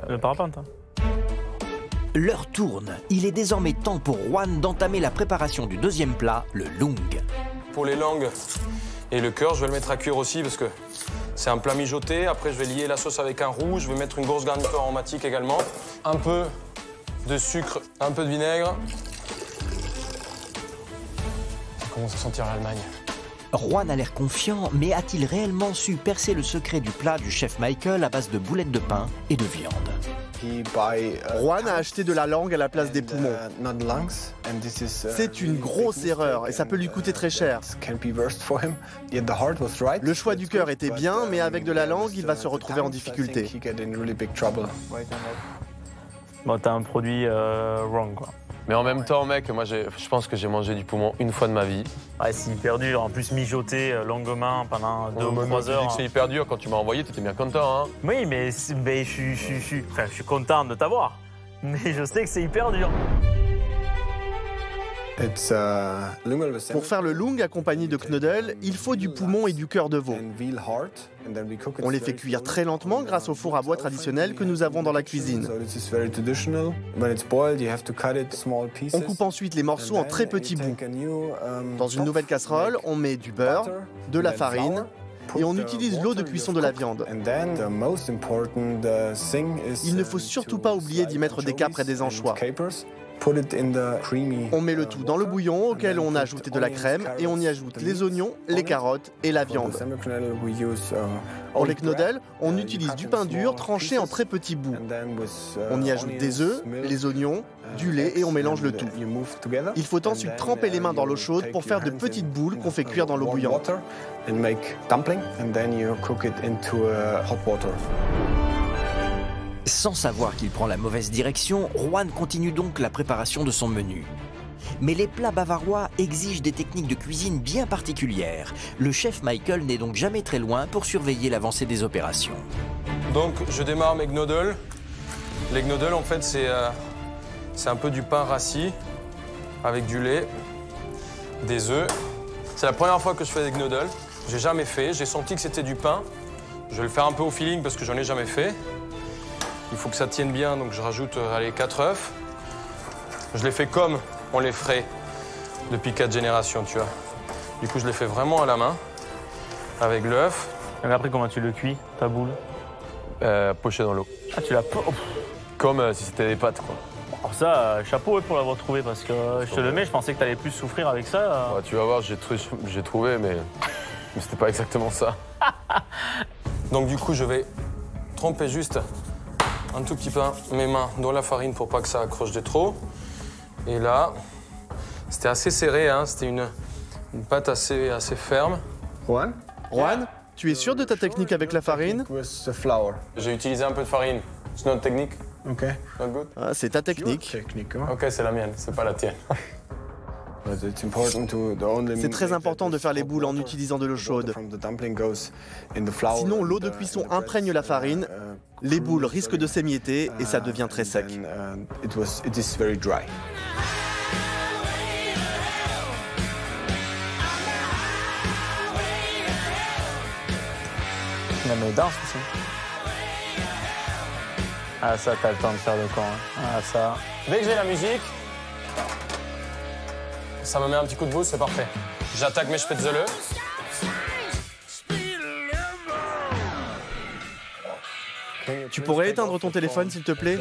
L'heure tourne. Il est désormais temps pour Juan d'entamer la préparation du deuxième plat, le lung. Pour les langues et le cœur, je vais le mettre à cuire aussi parce que c'est un plat mijoté. Après, je vais lier la sauce avec un roux. Je vais mettre une grosse garniture aromatique également. Un peu de sucre, un peu de vinaigre. Ça commence à sentir l'Allemagne. Juan a l'air confiant, mais a-t-il réellement su percer le secret du plat du chef Michael à base de boulettes de pain et de viande? Juan a acheté de la langue à la place des poumons. C'est une grosse erreur et ça peut lui coûter très cher. Le choix du cœur était bien, mais avec de la langue, il va se retrouver en difficulté. Bon, t'as un produit wrong, quoi. Mais en même temps, mec, moi, je pense que j'ai mangé du poumon une fois de ma vie. Ouais, c'est hyper dur. En plus, mijoté longuement pendant 2 ou 3 heures. C'est hyper dur. Quand tu m'as envoyé, t'étais bien content, hein? Oui, mais je suis content de t'avoir. Mais je sais que c'est hyper dur. Pour faire le lung accompagné de knödel, il faut du poumon et du cœur de veau. On les fait cuire très lentement grâce au four à bois traditionnel que nous avons dans la cuisine. On coupe ensuite les morceaux en très petits bouts. Dans une nouvelle casserole, on met du beurre, de la farine et on utilise l'eau de cuisson de la viande. Il ne faut surtout pas oublier d'y mettre des capres et des anchois. On met le tout dans le bouillon auquel on a ajouté de la crème et on y ajoute les oignons, les carottes et la viande. Pour les knödel, on utilise du pain dur tranché en très petits bouts. On y ajoute des œufs, les oignons, du lait et on mélange le tout. Il faut ensuite tremper les mains dans l'eau chaude pour faire de petites boules qu'on fait cuire dans l'eau bouillante. Sans savoir qu'il prend la mauvaise direction, Juan continue donc la préparation de son menu. Mais les plats bavarois exigent des techniques de cuisine bien particulières. Le chef Michael n'est donc jamais très loin pour surveiller l'avancée des opérations. Donc je démarre mes knödel. Les knödel, en fait, c'est un peu du pain rassis avec du lait, des œufs. C'est la première fois que je fais des knödel. J'ai jamais fait. J'ai senti que c'était du pain. Je vais le faire un peu au feeling parce que j'en ai jamais fait. Il faut que ça tienne bien, donc je rajoute 4 œufs. Je les fais comme on les ferait depuis 4 générations, tu vois. Du coup, je les fais vraiment à la main, avec l'œuf. Et après, comment tu le cuis, ta boule? Poché dans l'eau. Ah, tu l'as comme si c'était des pâtes, quoi. Alors ça, chapeau pour l'avoir trouvé, parce que je te le mets, je pensais que tu allais plus souffrir avec ça. Ouais, tu vas voir, j'ai trouvé, mais c'était pas exactement ça. Donc du coup, je vais tremper juste un tout petit peu mes mains dans la farine pour pas que ça accroche de trop. Et là, c'était assez serré, hein, c'était une pâte assez ferme. Juan, tu es sûr de ta technique avec la farine? J'ai utilisé un peu de farine. C'est notre technique. Ok. Ah, c'est ta technique. Ok, c'est la mienne, c'est pas la tienne. C'est très important de faire les boules en utilisant de l'eau chaude. Sinon, l'eau de cuisson imprègne la farine, les boules risquent de s'émietter et ça devient très sec. La met danse aussi. Ah ça, t'as le temps de faire le camp. Hein. Ah ça. Dès que j'ai la musique, ça me met un petit coup de boost, c'est parfait. J'attaque mes spätzle. Tu pourrais éteindre ton téléphone, s'il te plaît?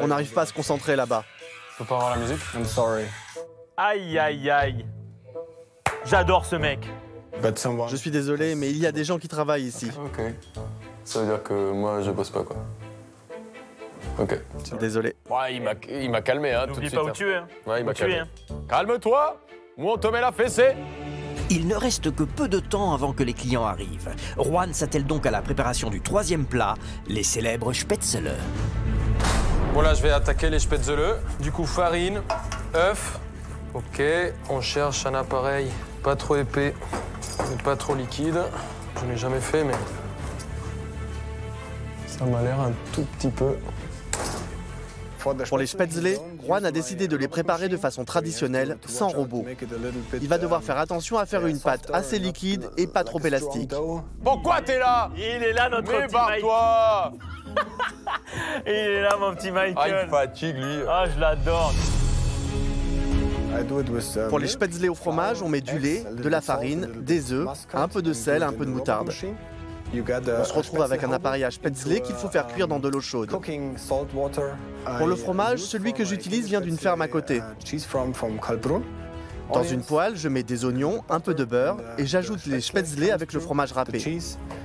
On n'arrive pas à se concentrer là-bas. Je peux pas avoir la musique? I'm sorry. Aïe, aïe, aïe. J'adore ce mec. Je suis désolé, mais il y a des gens qui travaillent ici. Ok. Ça veut dire que moi, je bosse pas, quoi. Ok. Désolé. Ouais, il m'a calmé, hein, tout de suite. N'oublie pas où tu es. Hein. Ouais, il m'a calmé. Hein. Calme-toi, ou on te met la fessée. Il ne reste que peu de temps avant que les clients arrivent. Juan s'attelle donc à la préparation du 3e plat, les célèbres spätzle. Bon là, je vais attaquer les spätzle. Du coup, farine, œuf. Ok, on cherche un appareil pas trop épais, mais pas trop liquide. Je n'ai jamais fait, mais ça m'a l'air un tout petit peu. Pour les spätzle, Juan a décidé de les préparer de façon traditionnelle, sans robot. Il va devoir faire attention à faire une pâte assez liquide et pas trop élastique. Pourquoi t'es là? Il est là, notre petit barre-toi. Il est là, mon petit Michael. Ah, il fatigue, lui. Ah, je l'adore. Pour les spätzle au fromage, on met du lait, de la farine, des œufs, un peu de sel, un peu de moutarde. On se retrouve avec un appareil à spätzle qu'il faut faire cuire dans de l'eau chaude. Pour le fromage, celui que j'utilise vient d'une ferme à côté. Dans une poêle, je mets des oignons, un peu de beurre et j'ajoute les spätzle avec le fromage râpé.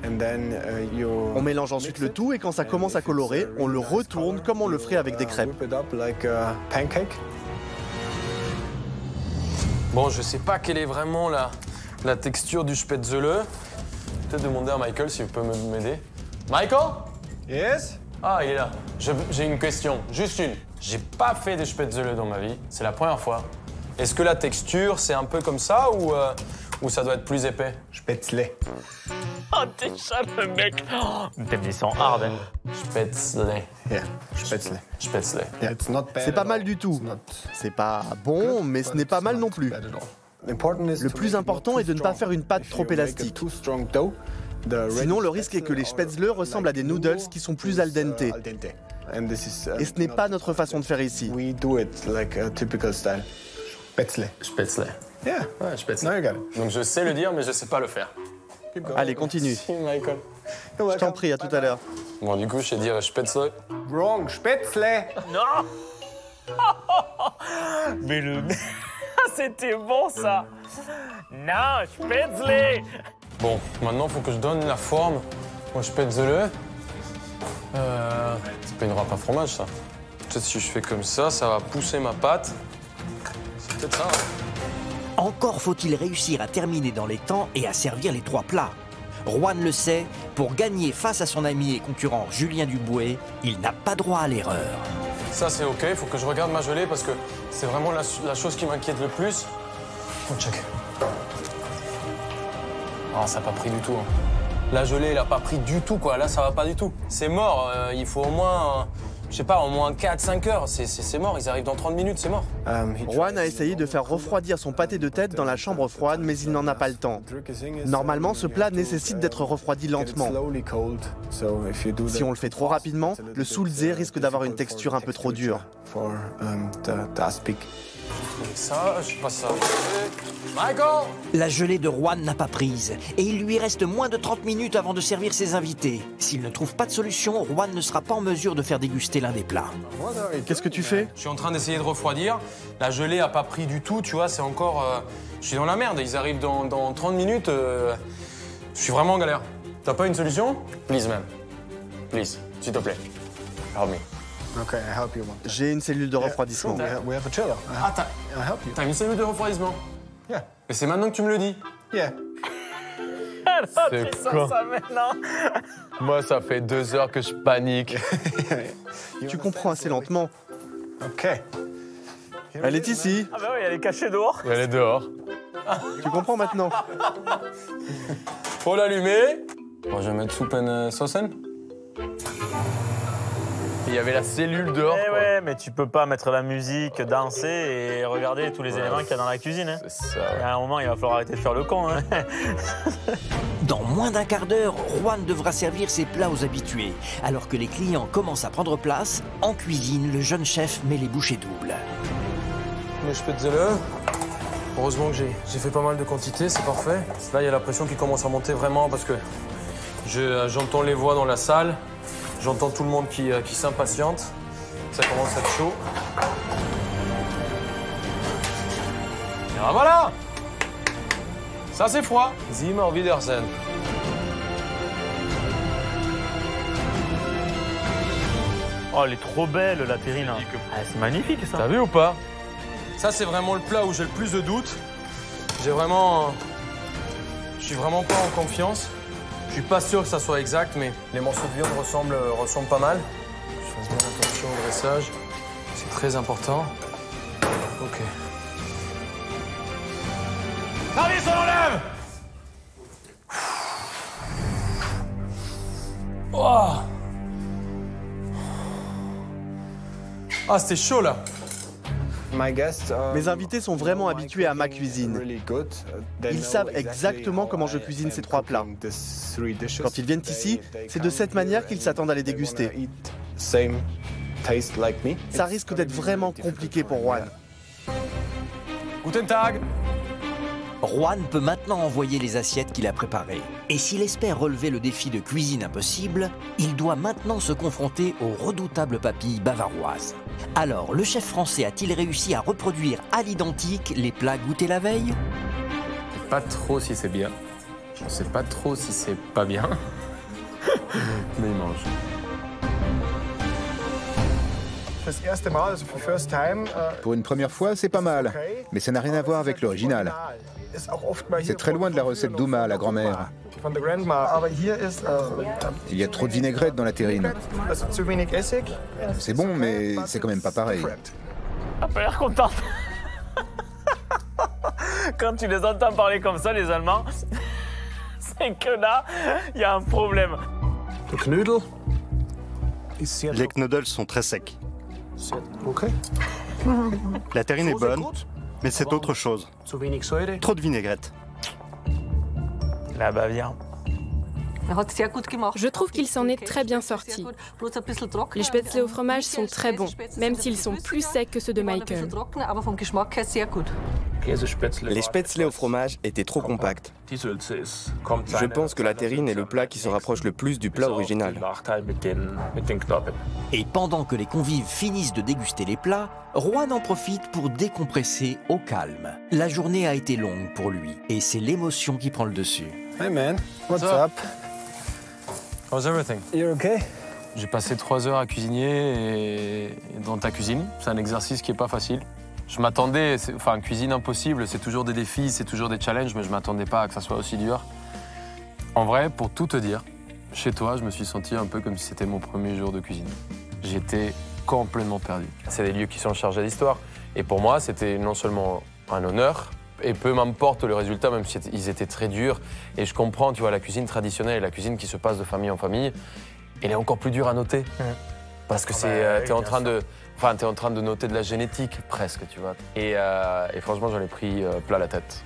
On mélange ensuite le tout et quand ça commence à colorer, on le retourne comme on le ferait avec des crêpes. Bon, je sais pas quelle est vraiment la texture du spätzle. Peut-être demander à Michael s'il peut m'aider. Michael? Yes? Ah, il est là. J'ai une question, juste une. J'ai pas fait de spätzle dans ma vie, c'est la première fois. Est-ce que la texture, c'est un peu comme ça ou ça doit être plus épais? Spätzle. Oh, déjà le mec. Oh, ils sont hard, hein. Spätzle. Yeah, spätzle. Spätzle. Yeah, it's not bad. C'est pas mal du tout. C'est pas bon, mais ce n'est pas mal non plus. Le plus important est de ne pas faire une pâte trop élastique. Sinon, le risque est que les spätzle ressemblent à des noodles qui sont plus al dente. Et ce n'est pas notre façon de faire ici. Spätzle. Spätzle. Yeah. Ouais, spätzle. Now you got it. Donc je sais le dire, mais je sais pas le faire. Allez, continue. Merci, Michael. Je t'en prie, à tout à l'heure. Bon, du coup, je sais dire spätzle. Wrong, spätzle. Non. Mais le... C'était bon, ça. Non, spätzle. Bon, maintenant, il faut que je donne la forme au spätzle. C'est pas une râpe à fromage, ça. Peut-être si je fais comme ça va pousser ma pâte. C'est peut-être ça. Encore faut-il réussir à terminer dans les temps et à servir les 3 plats. Juan le sait, pour gagner face à son ami et concurrent Julien Duboué, il n'a pas droit à l'erreur. Ça, c'est OK, il faut que je regarde ma gelée parce que c'est vraiment la chose qui m'inquiète le plus. Oh, check. Ah, ça n'a pas pris du tout. Hein. La gelée, elle n'a pas pris du tout, quoi. Là, ça va pas du tout. C'est mort. Il faut au moins, je sais pas, au moins 4-5 heures. C'est mort. Ils arrivent dans 30 minutes, c'est mort. Juan a essayé de faire refroidir son pâté de tête dans la chambre froide, mais il n'en a pas le temps. Normalement, ce plat nécessite d'être refroidi lentement. Si on le fait trop rapidement, le sulzé risque d'avoir une texture un peu trop dure. Ça, je passe ça. Michael! La gelée de Juan n'a pas prise et il lui reste moins de 30 minutes avant de servir ses invités. S'il ne trouve pas de solution, Juan ne sera pas en mesure de faire déguster l'un des plats. Qu'est-ce que tu fais? Je suis en train d'essayer de refroidir. La gelée n'a pas pris du tout, tu vois, c'est encore... je suis dans la merde, ils arrivent dans 30 minutes. Je suis vraiment en galère. T'as pas une solution? Please, man. Please, s'il te plaît. Help me. Okay, I help you. J'ai une cellule de refroidissement. We have a chiller. Ah, I help you. T'as une cellule de refroidissement? Yeah. Et c'est maintenant que tu me le dis? Yeah. C'est quoi ça maintenant? Moi, ça fait 2 heures que je panique. Tu comprends assez lentement. OK. Elle est ici. Ah bah oui, elle est cachée dehors. Elle est dehors. Tu comprends maintenant. Faut l'allumer. Bon, je vais mettre soupe en saucen. Il y avait la cellule dehors. Eh ouais, mais tu peux pas mettre la musique, danser et regarder tous les éléments qu'il y a dans la cuisine. Hein. C'est ça. À un moment, il va falloir arrêter de faire le con. Hein. Dans moins d'un quart d'heure, Juan devra servir ses plats aux habitués. Alors que les clients commencent à prendre place, en cuisine, le jeune chef met les bouchées doubles. Mais je peux te dire heureusement que j'ai fait pas mal de quantité, c'est parfait. Là, il y a la pression qui commence à monter vraiment parce que j'entends les voix dans la salle. J'entends tout le monde qui s'impatiente. Ça commence à être chaud. Et ben voilà! Ça, c'est froid. Zim auf Wiedersehen. Oh, elle est trop belle, la terrine. Ah, c'est magnifique, ça. T'as vu ou pas? Ça, c'est vraiment le plat où j'ai le plus de doutes. Je suis vraiment pas en confiance. Je suis pas sûr que ça soit exact, mais les morceaux de viande ressemblent pas mal. Je fasse bien attention au dressage. C'est très important. OK. Allez, on enlève! Oh. Ah, c'était chaud, là. Mes invités sont vraiment habitués à ma cuisine. Ils savent exactement comment je cuisine ces 3 plats. Quand ils viennent ici, c'est de cette manière qu'ils s'attendent à les déguster. Ça risque d'être vraiment compliqué pour Juan. Guten Tag. Juan peut maintenant envoyer les assiettes qu'il a préparées. Et s'il espère relever le défi de cuisine impossible, il doit maintenant se confronter aux redoutables papilles bavaroises. Alors, le chef français a-t-il réussi à reproduire à l'identique les plats goûtés la veille? Je sais pas trop si c'est bien. Je sais pas trop si c'est pas bien. Mais il mange. Pour une première fois, c'est pas mal, mais ça n'a rien à voir avec l'original. C'est très loin de la recette d'Uma, la grand-mère. Il y a trop de vinaigrette dans la terrine. C'est bon, mais c'est quand même pas pareil. Elle a pas l'air contente. Quand tu les entends parler comme ça, les Allemands, c'est que là, il y a un problème. Les knödels sont très secs. La terrine est bonne, mais c'est autre chose. Trop de vinaigrette. La Bavière. Je trouve qu'il s'en est très bien sorti. Les spätzle au fromage sont très bons, même s'ils sont plus secs que ceux de Michael. Les spätzle au fromage étaient trop compacts. Je pense que la terrine est le plat qui se rapproche le plus du plat original. Et pendant que les convives finissent de déguster les plats, Juan en profite pour décompresser au calme. La journée a été longue pour lui, et c'est l'émotion qui prend le dessus. Hey man, what's up? How's everything? You're okay? J'ai passé 3 heures à cuisiner dans ta cuisine. C'est un exercice qui est pas facile. Je m'attendais, enfin, cuisine impossible, c'est toujours des défis, c'est toujours des challenges, mais je m'attendais pas à que ça soit aussi dur. En vrai, pour tout te dire, chez toi, je me suis senti un peu comme si c'était mon premier jour de cuisine. J'étais complètement perdu. C'est des lieux qui sont chargés d'histoire. Et pour moi, c'était non seulement un honneur, et peu m'importe le résultat, même s'ils étaient très durs. Et je comprends, tu vois, la cuisine traditionnelle et la cuisine qui se passe de famille en famille, elle est encore plus dure à noter. Parce que t'es en train de noter de la génétique, presque, tu vois. Et franchement, j'en ai pris plein la tête.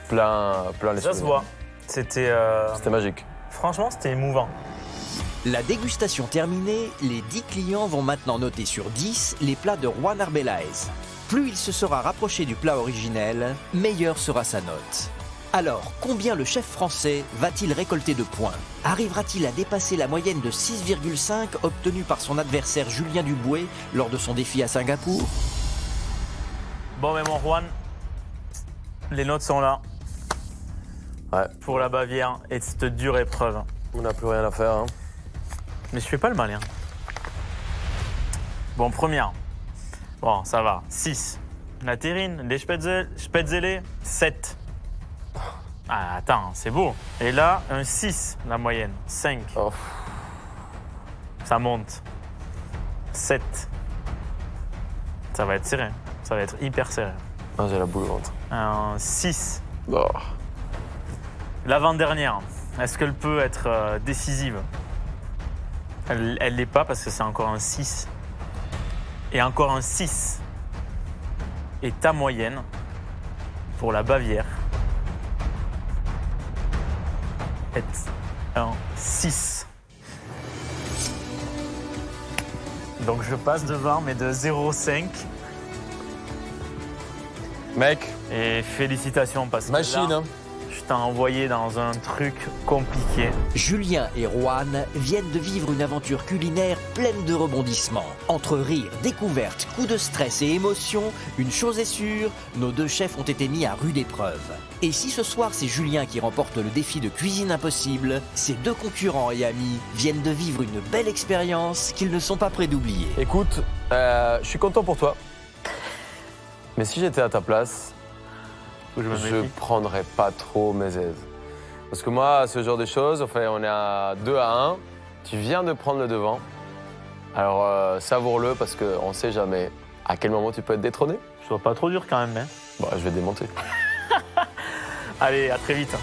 Plein les Ça se voit. C'était magique. Franchement, c'était émouvant. La dégustation terminée, les 10 clients vont maintenant noter sur 10 les plats de Juan Arbelaez. Plus il se sera rapproché du plat originel, meilleure sera sa note. Alors, combien le chef français va-t-il récolter de points? Arrivera-t-il à dépasser la moyenne de 6,5 obtenue par son adversaire Julien Duboué lors de son défi à Singapour? Bon, mais mon Juan, les notes sont là. Ouais. Pour la Bavière et cette dure épreuve. On n'a plus rien à faire, hein. Mais je fais pas le malin. Bon, première. Bon, ça va. 6. La terrine, les spätzle, 7. Ah, attends, c'est beau. Et là, un 6, la moyenne. 5. Oh. Ça monte. 7. Ça va être serré. Ça va être hyper serré. Ah, j'ai la boule au ventre. Un 6. Oh. L'avant-dernière, est-ce qu'elle peut être décisive? Elle l'est pas parce que c'est encore un 6. Et encore un 6. Et ta moyenne pour la Bavière est un 6. Donc je passe devant, mais de 0,5. Mec. Et félicitations parce que machine, là, hein. Je t'ai envoyé dans un truc compliqué. Julien et Juan viennent de vivre une aventure culinaire pleine de rebondissements. Entre rires, découvertes, coups de stress et émotions, une chose est sûre, nos deux chefs ont été mis à rude épreuve. Et si ce soir c'est Julien qui remporte le défi de cuisine impossible, ces deux concurrents et amis viennent de vivre une belle expérience qu'ils ne sont pas prêts d'oublier. Écoute, je suis content pour toi. Mais si j'étais à ta place, je prendrais pas trop mes aises. Parce que moi, ce genre de choses, enfin, on est à 2-1. Tu viens de prendre le devant. Alors, savoure-le parce qu'on sait jamais à quel moment tu peux être détrôné. Je sois pas trop dur quand même, hein. Bon, je vais démonter. Allez, à très vite.